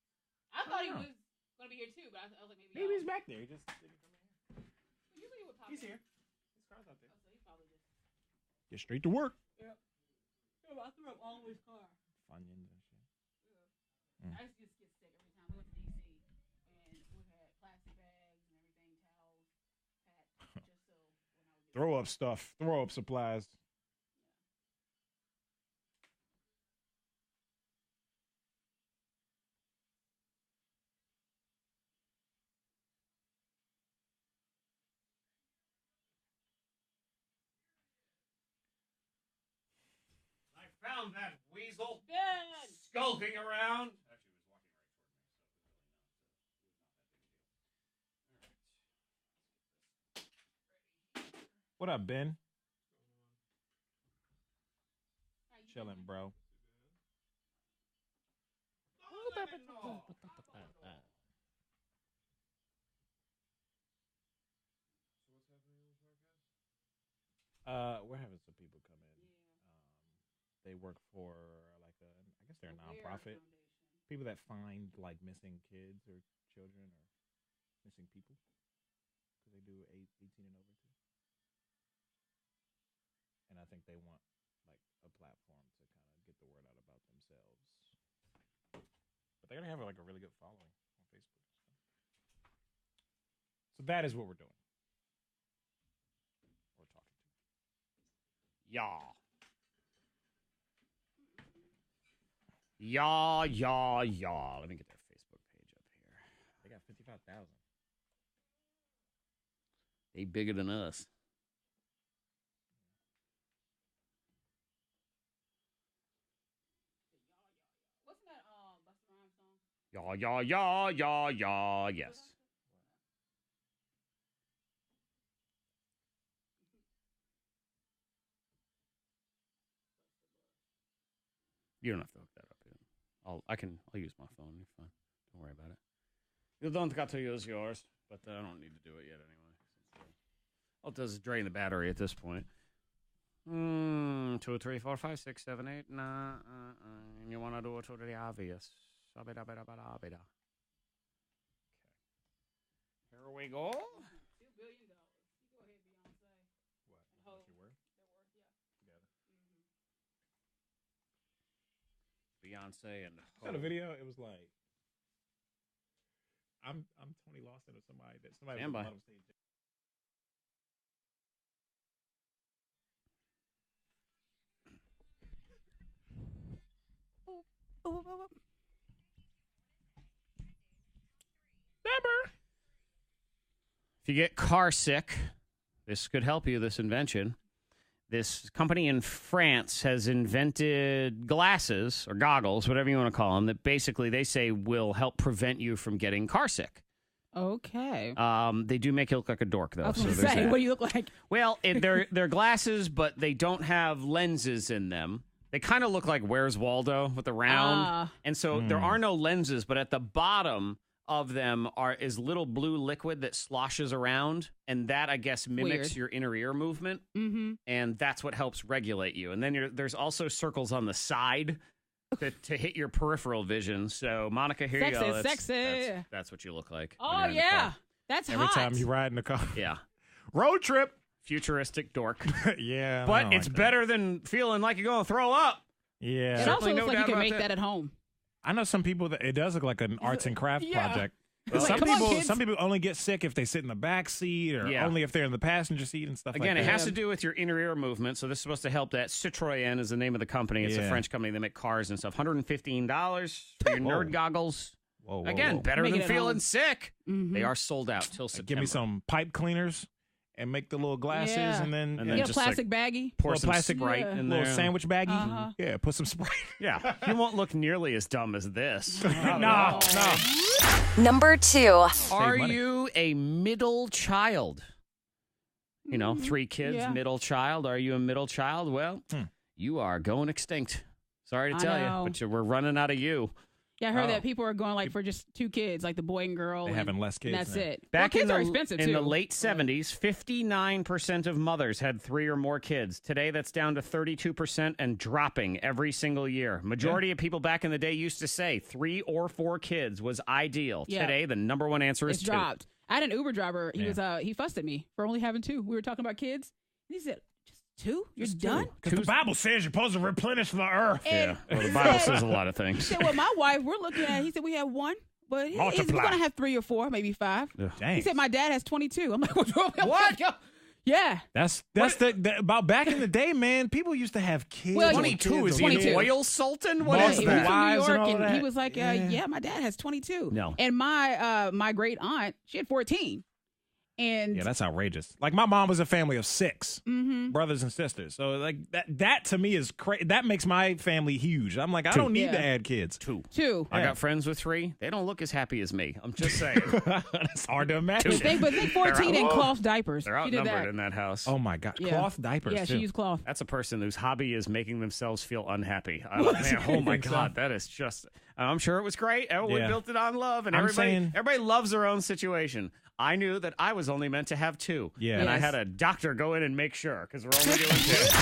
I thought he know. was gonna be here too, but I was like maybe. Maybe he's back there. He just didn't come in. Usually he would pop He's in. here. His car's out there. Oh, so he probably just. Get straight to work. Yep. I threw up all over his car. Funyuns and shit. I used to just get sick every time we went to DC, and we had plastic bags and everything, towels, packed, just so when I would get Throw up stuff. Throw up supplies. I found that weasel Good. skulking around. Actually, he was walking right toward me, so it was not that big a deal. What up, Ben? Chilling, bro. We're having some people come in. They work for like I guess they're a nonprofit. People that find like missing kids or children or missing people because they do 18 and over too. And I think they want like a platform to kind of get the word out about themselves. But they're gonna have like a really good following on Facebook. So that is what we're doing. We're talking to. Y'all. Y'all. Let me get their Facebook page up here. They got 55,000. They bigger than us. What's that Busta Rhymes song? Yes. You don't have to hook that up. I'll use my phone. You're fine. Don't worry about it. You don't got to use yours, but I don't need to do it yet anyway. All it does is drain the battery at this point. 2, 3, 4, 5, 6, 7, 8, 9. You want to do it to the obvious. Okay. Here we go. $2 billion. You go ahead, Beyonce. What? And Hope. Your word? Their worth, yeah. Together. Beyonce and I saw the video. It was like I'm Tony Lawson or somebody that somebody Stand was by. on stage. If you get car sick, this could help you, this invention. This company in France has invented glasses or goggles, whatever you want to call them, that basically they say will help prevent you from getting car sick. Okay. They do make you look like a dork, though. I was going to there's say, that. what do you look like? Well, they're glasses, but they don't have lenses in them. They kind of look like Where's Waldo with the round. And so there are no lenses, but at the bottom of them is little blue liquid that sloshes around, and that, I guess, mimics Weird. your inner ear movement, and that's what helps regulate you. And then there's also circles on the side to hit your peripheral vision. So, Monica, here you go. Sexy. That's what you look like. when Oh, you're in the yeah. car. That's Every hot. time you ride in the car. Yeah. Road trip. Futuristic dork. Yeah. I But don't it's like that. better than feeling like you're going to throw up. Yeah. It also Certainly looks no like you doubt can about make that. that at home. I know some people that it does look like an arts and craft Yeah. project. Like, some come on, people, kids. some people only get sick if they sit in the back seat or Yeah. only if they're in the passenger seat and stuff Again, like it that. has to do with your inner ear movement. So this is supposed to help that. Citroën is the name of the company. It's a Yeah. French company. They make cars and stuff. $115 for your Whoa. nerd goggles. Whoa, Again, whoa. better Make than it at feeling home. sick. Mhm. They are sold out till September. Give me some pipe cleaners and make the little glasses Yeah. and then, And Get then a just plastic baggie. pour little some plastic- Sprite Yeah. in little there. sandwich baggie. Uh-huh. Yeah, put some Sprite. Yeah, you won't look nearly as dumb as this. no. Number 2. Are money. you a middle child? You know, 3 kids, Yeah. middle child. Are you a middle child? Well, you are going extinct. Sorry to tell you, know. but we're running out of you. Yeah, I heard Oh. that people are going like for just 2 kids, like the boy and girl. They're and, having less kids and that's now. it. Back kids in the, are expensive in too. the late 70s, 59% of mothers had 3 or more kids. Today, that's down to 32% and dropping every single year. Majority of people back in the day used to say 3 or 4 kids was ideal. Yeah. Today, the number one answer is It's 2. dropped. I had an Uber driver. He was he fussed at me for only having 2. We were talking about kids. And he said, 2? You're done? Because the Bible says you're supposed to replenish the earth. And Yeah. Well, the Bible says a lot of things. he said, well, my wife, we're looking at, he said, we have 1. But he's going to have 3 or 4, maybe 5. Dang. He said, my dad has 22. I'm like, what? Yeah. That's the about back in the day, man. People used to have kids. Well, 22 is he 22. an oil sultan? What Yeah, is he that? was from New Wives and York, all and that. he was like, yeah, my dad has 22. No. And my great aunt, she had 14. And Yeah, that's outrageous. Like my mom was a family of 6 Mhm. brothers and sisters. So like that to me is crazy. That makes my family huge. I'm like, I don't need to add kids. 2. 2. I got friends with 3. They don't look as happy as me. I'm just saying. It's hard to imagine. But they 14 in cloth diapers. They're She did outnumbered that. in that house. Oh my God, Yeah. cloth diapers. Yeah, too. she used cloth. That's a person whose hobby is making themselves feel unhappy. Man, oh my God, that is just. I'm sure it was great. Everyone Yeah. built it on love, and I'm everybody saying- everybody loves their own situation. I knew that I was only meant to have 2. Yeah. And I Yes. had a doctor go in and make sure because we're only doing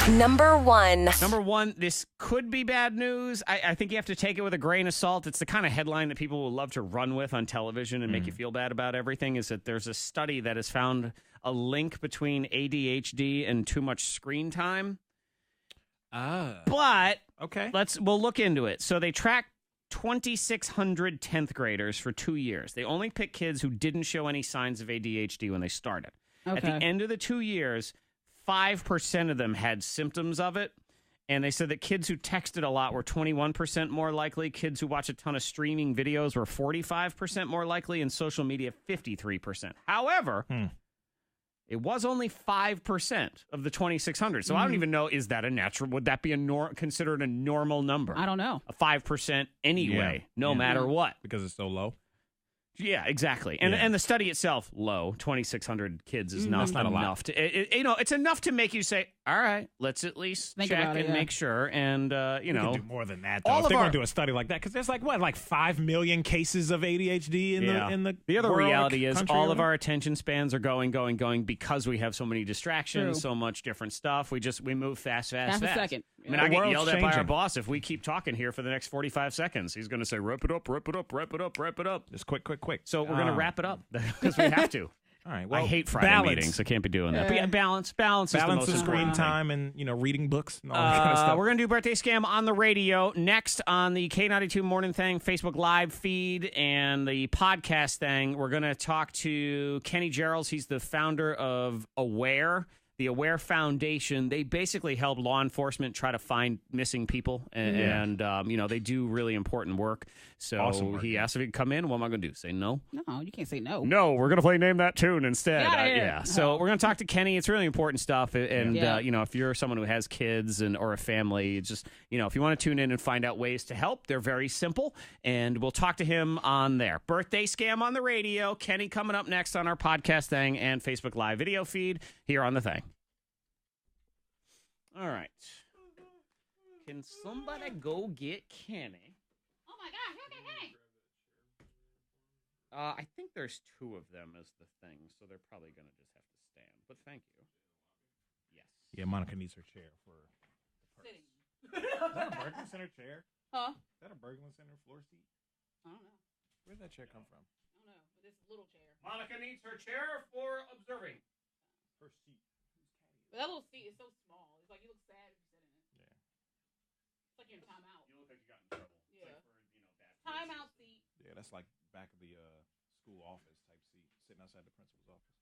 2. Number 1. Number 1, this could be bad news. I think you have to take it with a grain of salt. It's the kind of headline that people will love to run with on television and make you feel bad about everything, is that there's a study that has found a link between ADHD and too much screen time. But Okay. we'll look into it. So they tracked 2,600 10th graders for 2 years. They only picked kids who didn't show any signs of ADHD when they started. At the Okay. end of the 2 years, 5% of them had symptoms of it. And they said that kids who texted a lot were 21% more likely. Kids who watch a ton of streaming videos were 45% more likely. And social media, 53%. However, it was only 5% of the 2,600. So I don't even know, is that a natural, would that be considered a normal number? I don't know. A 5% anyway, no matter what. Because it's so low. Yeah, exactly. And Yeah. and the study itself, low. 2,600 kids is not That's not a lot. enough to, it's enough to make you say, all right, let's at least Think check about it, and yeah. make sure. And, We can do more than that, though. all If of they're our- going to do a study like that, because there's like 5 million cases of ADHD in the other world, reality is country, all or of whatever. our attention spans are going because we have so many distractions, True. so much different stuff. We move fast. Half a second. I mean, Yeah. I The get world's yelled at by our changing. boss if we keep talking here for the next 45 seconds. He's going to say, wrap it up, wrap it up, wrap it up, wrap it up. Just quick. So we're going to wrap it up because we have to. All right. I Well, hate Friday balance. meetings. I can't be doing that. But Yeah. yeah, balance is the Balance most the screen important thing. time and reading books and all that kind of stuff. We're going to do Birthday Scam on the radio next on the K92 Morning Thang Facebook Live feed and the podcast thing. We're going to talk to Kenny Jarels. He's the founder of Aware, the Aware Foundation. They basically help law enforcement try to find missing people. And they do really important work. So Awesome work, he asked if he could come in. What am I going to do? Say no? No, you can't say no. No, we're going to play Name That Tune instead. Get outta here. Yeah. So we're going to talk to Kenny. It's really important stuff. And, Yeah. if you're someone who has kids or a family, it's just, if you want to tune in and find out ways to help, they're very simple. And we'll talk to him on there. Birthday Scam on the radio. Kenny coming up next on our podcast thing and Facebook Live video feed here on the thing. All right. Can somebody go get Kenny? Oh, my gosh. Okay, hey. I think there's 2 of them as the thing, so they're probably going to just have to stand. But thank you. Yes. Yeah, Monica needs her chair for the purse. Sitting. Is that a Berglund Center chair? Huh? Is that a Berglund Center floor seat? I don't know. Where'd that chair come from? I don't know. But this little chair. Monica needs her chair for observing. Her seat. But that little seat is so small. It's like you look sad if you sit in it. Yeah. It's like you're in timeout. You look like you got in trouble. Yeah. It's like for, bad Timeout seat. Yeah, that's like back of the school office type seat, sitting outside the principal's office.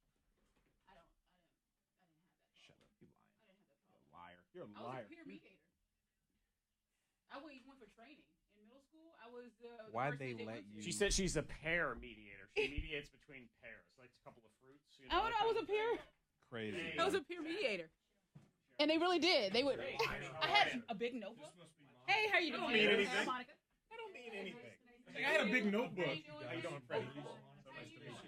I didn't have that. Shut up, you lying. I didn't have that problem. Liar. You're a I was liar. a peer mediator. I went for training. In middle school, I was the Why'd person they that let went you- to. She said she's a pear mediator. She mediates between pears, like a couple of fruits. Oh, no, I was a peer. Crazy. I was a peer mediator. And they really did. They would. I had a big notebook. Hey, how you doing? don't mean anything. Hey, Monica. I don't mean anything. Like, I had a big notebook. How you doing, Freddy? So nice to meet you.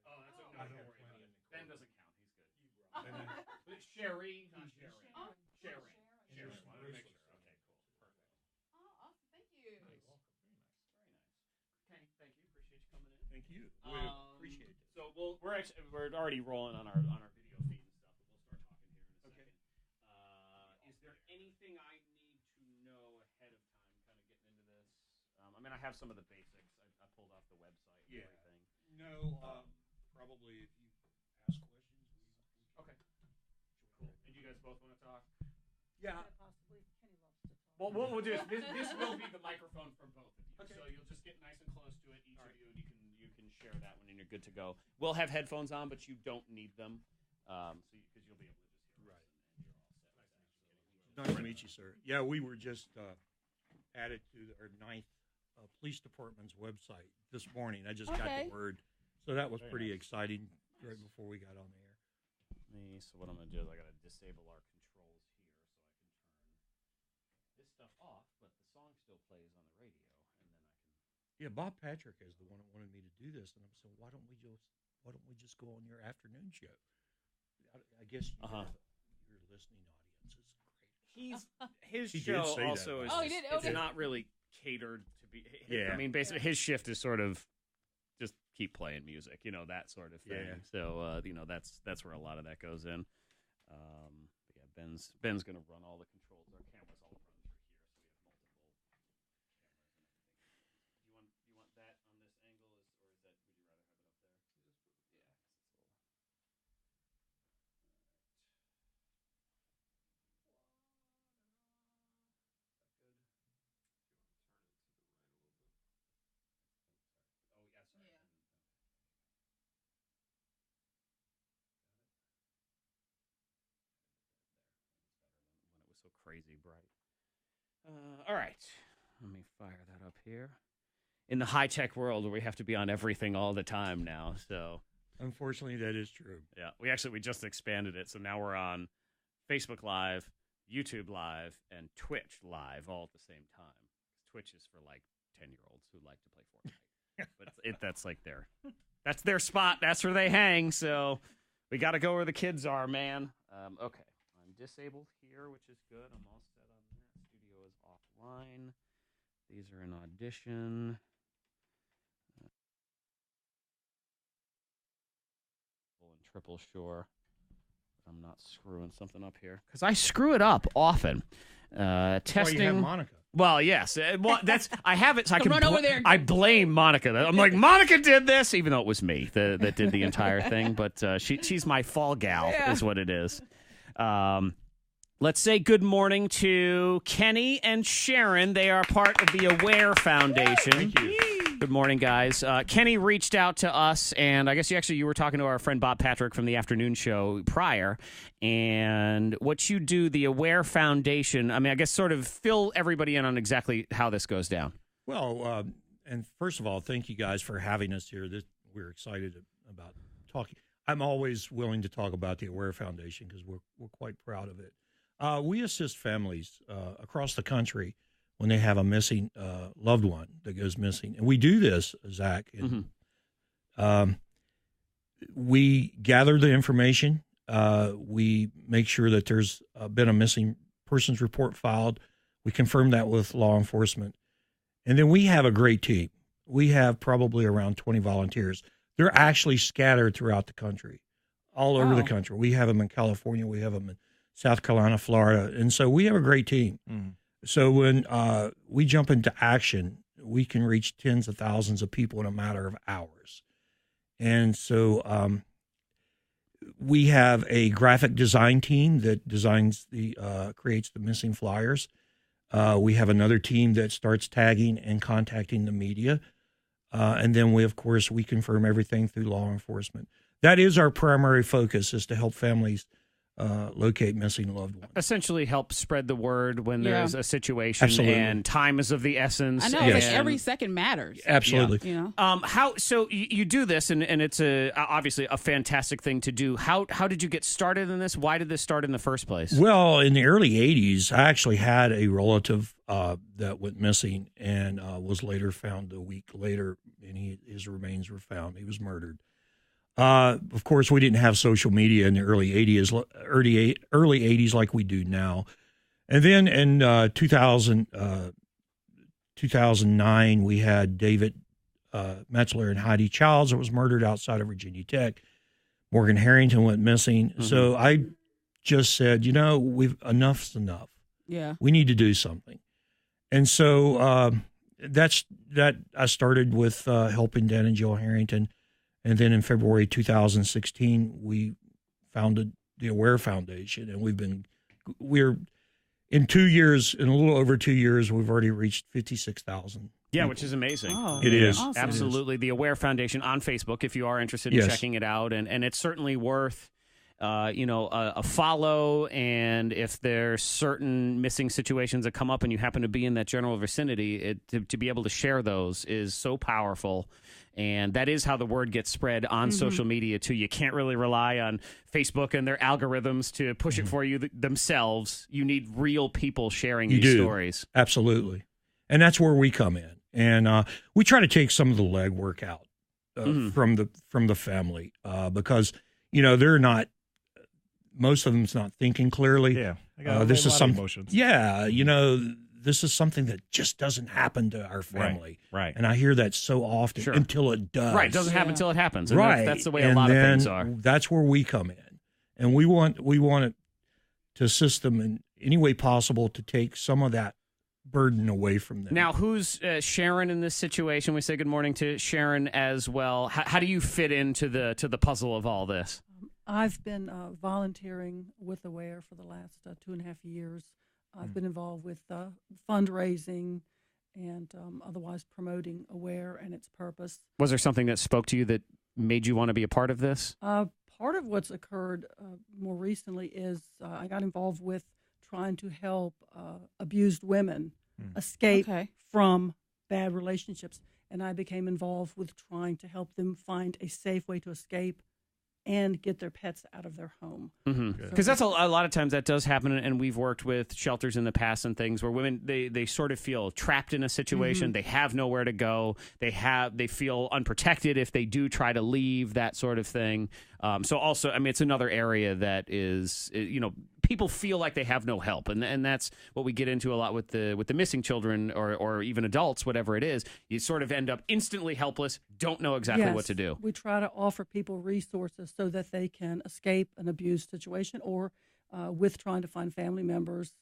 Oh, that's okay. Don't worry about it. Ben doesn't count. He's good. Sherry, not Sherry. Oh, Sherry. Sherry. Wanted to make sure. Okay, cool. Perfect. Oh, awesome. Thank you. Very nice. Kenny, thank you. Appreciate you coming in. Thank you. Appreciate it. So we're already rolling on our video feed and stuff, but we'll start talking here in a second. Is there anything I need to know ahead of time, kind of getting into this? I have some of the basics. I pulled off the website and everything. No, probably if you ask questions. Okay. Cool. And you guys both want to talk? Yeah. Well, what we'll do is this will be the microphone for both of you. Okay. So you'll just get nice and close to it, each of you, and you can share that one, and you're good to go. We'll have headphones on, but you don't need them, because you'll be able to just hear us, and you're all set. Nice to meet you, sir. Yeah, we were just added to our 9th police department's website this morning. I just got the word, so that was pretty exciting right before we got on the air. So what I'm going to do is I got to disable our controls here so I can turn this stuff off, but the song still plays on the radio, and then I can. Yeah, Bob Patrick is the one that wanted me to do this, and I'm saying, why don't we just go on your afternoon show? I guess you have your listening audience is great. His He show did say also that. is it's not really catered to be. Yeah. I mean, basically, his shift is sort of just keep playing music, that sort of thing. Yeah. So, that's where a lot of that goes in. But yeah, Ben's going to run all the controls. Our cameras all run through here, so we have multiple cameras. You want that on this angle, or is that? Would you rather have it up there? So crazy bright. All right. Let me fire that up here. In the high-tech world where we have to be on everything all the time now, so. Unfortunately, that is true. Yeah, we just expanded it, so now we're on Facebook Live, YouTube Live, and Twitch Live all at the same time. Twitch is for, 10-year-olds who like to play Fortnite. But that's their spot. That's where they hang, so we got to go where the kids are, man. Okay. Disabled here, which is good. I'm all set on that. Studio is offline. These are in audition. And triple sure. I'm not screwing something up here because I screw it up often. Testing. Why you have Monica? Well, yes. That's I have it, so I can run over there. I blame Monica. I'm like, Monica did this, even though it was me that did the entire thing. But she's my fall gal, is what it is. Let's say good morning to Kenny and Sharon. They are part of the Aware Foundation. Thank you. Good morning, guys. Kenny reached out to us, and I guess you were talking to our friend Bob Patrick from the afternoon show prior. And what you do, the Aware Foundation, I mean, I guess sort of fill everybody in on exactly how this goes down. Well, and first of all, thank you guys for having us here. We're excited about talking. I'm always willing to talk about the Aware Foundation because we're quite proud of it. We assist families across the country when they have a missing loved one that goes missing. And we do this, Zach. And, we gather the information. We make sure that there's been a missing persons report filed. We confirm that with law enforcement. And then we have a great team. We have probably around 20 volunteers. They're actually scattered throughout the country, all over the country. We have them in California. We have them in South Carolina, Florida. And so we have a great team. So when we jump into action, we can reach tens of thousands of people in a matter of hours. And so we have a graphic design team that designs creates the missing flyers. We have another team that starts tagging and contacting the media. And then we confirm everything through law enforcement. That is our primary focus, is to help families locate missing loved ones. Essentially help spread the word when there's a situation. Absolutely. And time is of the essence. I know, like every second matters. Absolutely. Yeah. You know? So you do this, and it's obviously a fantastic thing to do. How did you get started in this? Why did this start in the first place? Well, in the early 80s, I actually had a relative that went missing and was later found a week later, and his remains were found. He was murdered. Of course, we didn't have social media in the early 80s like we do now. And then in 2009, we had David Metzler and Heidi Childs that was murdered outside of Virginia Tech. Morgan Harrington went missing. Mm-hmm. So I just said, enough's enough. Yeah. We need to do something. And so I started with helping Dan and Jill Harrington. And then in February 2016, we founded the Aware Foundation, and we're in 2 years, in a little over 2 years, we've already reached 56,000. Yeah, which is amazing. Oh, It is. awesome. Absolutely. The Aware Foundation on Facebook, if you are interested in Yes. checking it out. And it's certainly worth, a follow. And if there's certain missing situations that come up and you happen to be in that general vicinity, to be able to share those is so powerful. And that is how the word gets spread on social media, too. You can't really rely on Facebook and their algorithms to push it for you themselves. You need real people sharing these stories. Absolutely. And that's where we come in. And we try to take some of the legwork out from the family because, they're not, most of them's not thinking clearly. Yeah. I got this a is lot some of emotions. Yeah. This is something that just doesn't happen to our family. Right. And I hear that so often until it does. Right. It doesn't happen until it happens. And Right. That's the way and a lot of then things are. That's where we come in. And we want to assist them in any way possible to take some of that burden away from them. Now, who's Sharon in this situation? We say good morning to Sharon as well. How do you fit into the puzzle of all this? I've been volunteering with Aware for the last 2.5 years. I've been involved with fundraising and otherwise promoting Aware and its purpose. Was there something that spoke to you that made you want to be a part of this? Part of what's occurred more recently is I got involved with trying to help abused women escape from bad relationships. And I became involved with trying to help them find a safe way to escape and get their pets out of their home. Because that's a lot of times that does happen, and we've worked with shelters in the past and things where women, they sort of feel trapped in a situation. They have nowhere to go. They feel unprotected if they do try to leave, that sort of thing. So also, I mean, it's another area that is, people feel like they have no help, and that's what we get into a lot with the missing children or even adults, whatever it is. You sort of end up instantly helpless, don't know exactly what to do. We try to offer people resources so that they can escape an abused situation, or with trying to find family members,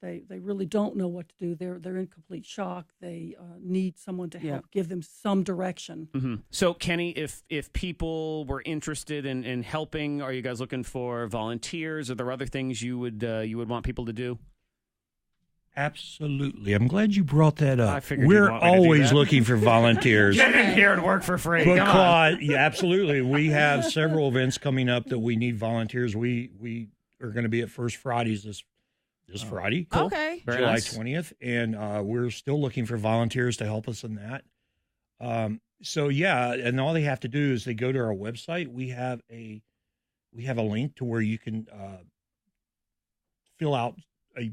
they really don't know what to do. They're in complete shock. They need someone to help give them some direction. So, Kenny, if people were interested in helping, are you guys looking for volunteers? Are there other things you would want people to do? Absolutely. I'm glad you brought that up. I figured We're you'd want me to do always that. looking for volunteers. Get in here and work for free. Come on. Because, yeah, absolutely. We have several events coming up that we need volunteers. We are going to be at First Fridays this Friday. Cool. Okay. Very July nice. 20th. And we're still looking for volunteers to help us in that. So, yeah, and all they have to do is they go to our website. We have a link to where you can fill out a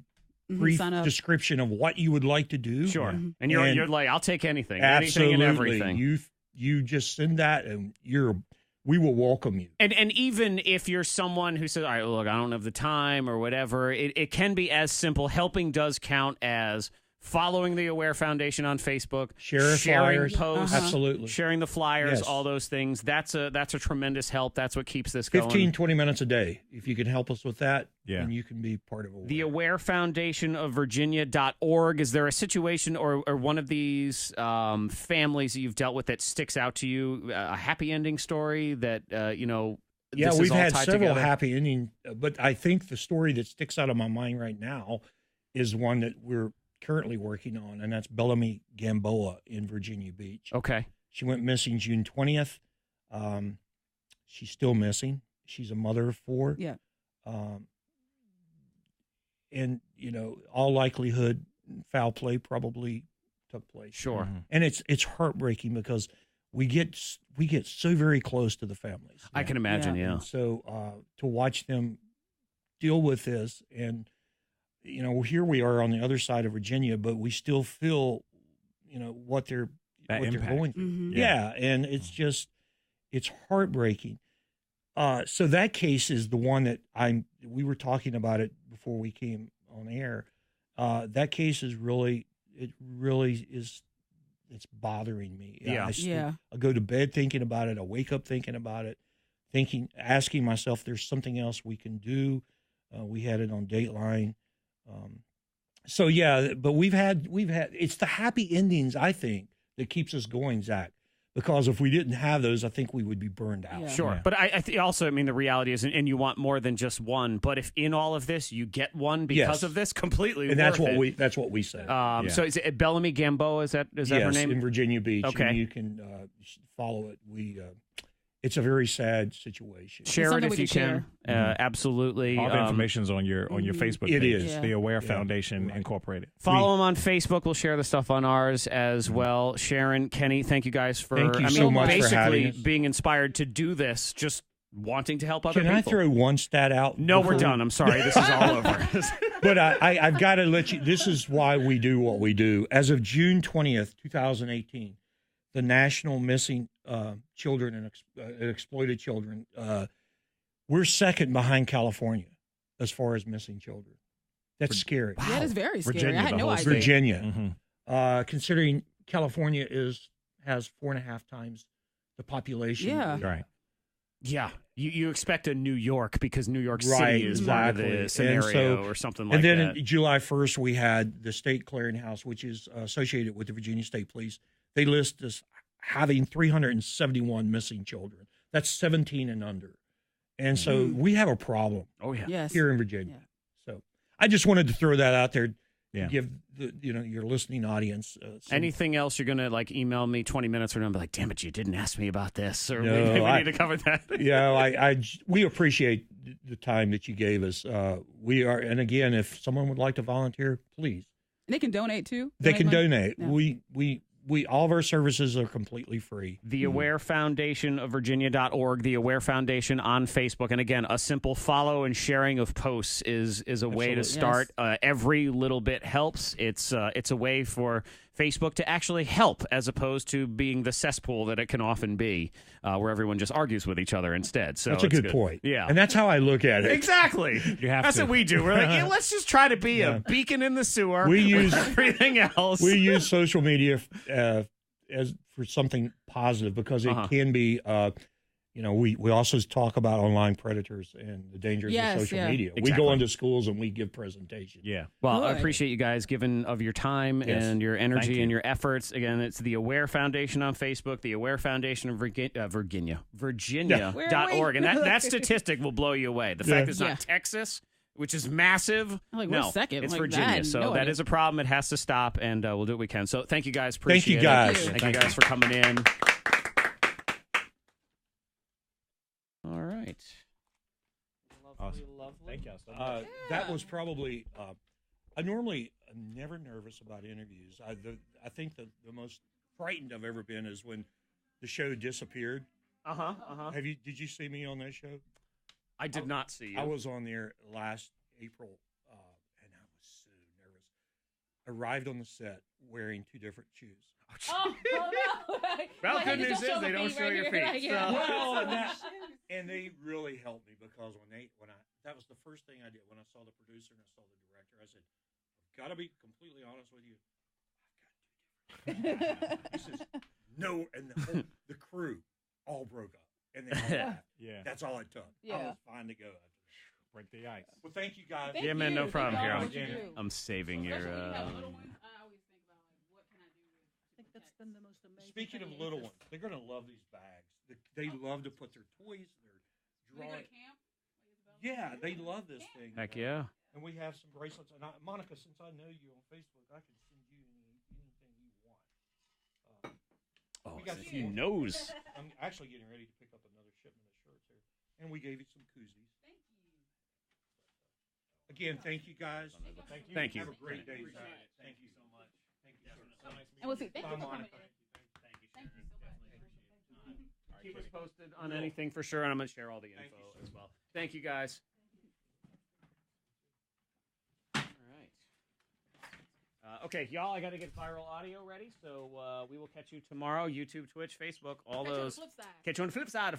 brief sign up. description of what you would like to do. Sure. And And you're like, I'll take anything. Absolutely. Anything and everything. You just send that and we will welcome you. And even if you're someone who says, all right, look, I don't have the time or whatever, it can be as simple. Helping does count as following the Aware Foundation on Facebook, Sharing flyers. posts, Absolutely. sharing the flyers, Yes. all those things. That's a tremendous help. That's what keeps this going. 15, 20 minutes a day. If you can help us with that, Yeah. then you can be part of it. The Aware Foundation of Virginia.org. Is there a situation or one of these families that you've dealt with that sticks out to you? A happy ending story that, Yeah, this is we've all had tied several together? happy endings, but I think the story that sticks out of my mind right now is one that we're currently working on, and that's Bellamy Gamboa in Virginia Beach. Okay. She went missing June 20th. She's still missing. She's a mother of 4. Yeah. And, all likelihood, foul play probably took place. Sure. And it's heartbreaking because we get so very close to the families. I can imagine, yeah. And so to watch them deal with this, and here we are on the other side of Virginia, but we still feel, what they're impact. going through. Mhm. Yeah, and it's heartbreaking. So that case is the one that we were talking about it before we came on air. That case is it's bothering me. Yeah. I go to bed thinking about it. I wake up thinking about it, asking myself, there's something else we can do. We had it on Dateline. So yeah, but we've had, it's the happy endings, I think, that keeps us going, Zach, because if we didn't have those, I think we would be burned out. Sure. But I also, I mean, the reality is, and you want more than just one, but if in all of this you get one because of this, completely and worth that's what we say. So is it Bellamy Gamboa? Is that her name? In Virginia Beach. Okay. And you can follow it. It's a very sad situation. Share it if you can. Absolutely. All the information's on your Facebook page. It is. The Aware Foundation Incorporated. Follow them on Facebook. We'll share the stuff on ours as well. Sharon, Kenny, thank you guys for so much for having us. being inspired to do this, just wanting to help other people. Can I throw one stat out? No, we're done. I'm sorry. This is all over. But I've got to let you, this is why we do what we do. As of June 20th, 2018, the National Missing Children and Exploited Children, we're second behind California as far as missing children. That's scary. Wow. That is very scary. Virginia, I had no idea. Virginia. Considering California has 4.5 times the population. Yeah. Right. Yeah. You expect a New York because New York City is part of the scenario or something like that. And then July 1st, we had the State Clearinghouse, which is associated with the Virginia State Police. They list us having 371 missing children. That's 17 and under. And so we have a problem here in Virginia. Yeah. So I just wanted to throw that out there to give your listening audience anything else you're going to email me 20 minutes from now and be like, damn it, you didn't ask me about this, or no, maybe we need to cover that. We appreciate the time that you gave us. We are, and again, if someone would like to volunteer, please. And they can donate too. They can donate. Yeah. We all of our services are completely free. The Aware Foundation of Virginia.org, the Aware Foundation on Facebook. And again, a simple follow and sharing of posts is a way to start. Yes. Every little bit helps. It's a way for Facebook to actually help, as opposed to being the cesspool that it can often be, where everyone just argues with everything instead. So that's a good point. Yeah. And that's how I look at it. Exactly. That's what we do. We're like, let's just try to be a beacon in the sewer. We use everything else. We use social media as for something positive, because it can be we also talk about online predators and the dangers of social media. Exactly. We go into schools and we give presentations. Yeah. Well, I appreciate you guys giving of your time and your energy and your efforts. Again, it's the Aware Foundation on Facebook, the Aware Foundation of Virginia.org. And that statistic will blow you away. The fact it's not Texas, which is massive. We're second. It's Virginia. So that is a problem. It has to stop, and we'll do what we can. So thank you guys. Appreciate it. Thank you guys for coming in. All right. Awesome. Thank you so much. That was probably. I normally am never nervous about interviews. I think the most frightened I've ever been is when the show disappeared. Did you see me on that show? I did not see you. I was on there last April, and I was so nervous. Arrived on the set wearing 2 different shoes. Oh, no. Well, good news is they don't show your feet. And they really helped me, because that was the first thing I did when I saw the producer and I saw the director. I said, I've got to be completely honest with you. I've got 2 different. He says, no, and the crew all broke up. And they all laughed. Yeah. That's all it took. Yeah. I was fine to go. Break the ice. Well, thank you guys. Thank man, no problem. Here, I'm saving your. That's been the most amazing. Speaking of little ones, they're going to love these bags. They love to put their toys, their drawing. Yeah, they love this thing. Heck yeah. And we have some bracelets. And Monica, since I know you on Facebook, I can send you anything you want. He knows. I'm actually getting ready to pick up another shipment of shirts here. And we gave you some koozies. Thank you. Again, thank you guys. Thank you. Have a great day. Thank you so much. Thank you, sir. And we'll see. Thank you for coming. Thank you so much. Keep us posted on anything for sure, and I'm going to share all the info as well. Thank you, guys. All right. Okay, y'all, I got to get viral audio ready, so we will catch you tomorrow. YouTube, Twitch, Facebook, all those. Catch you on the flip side.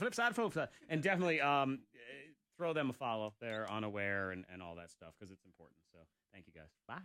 And definitely throw them a follow there on Aware and all that stuff, because it's important. So thank you, guys. Bye.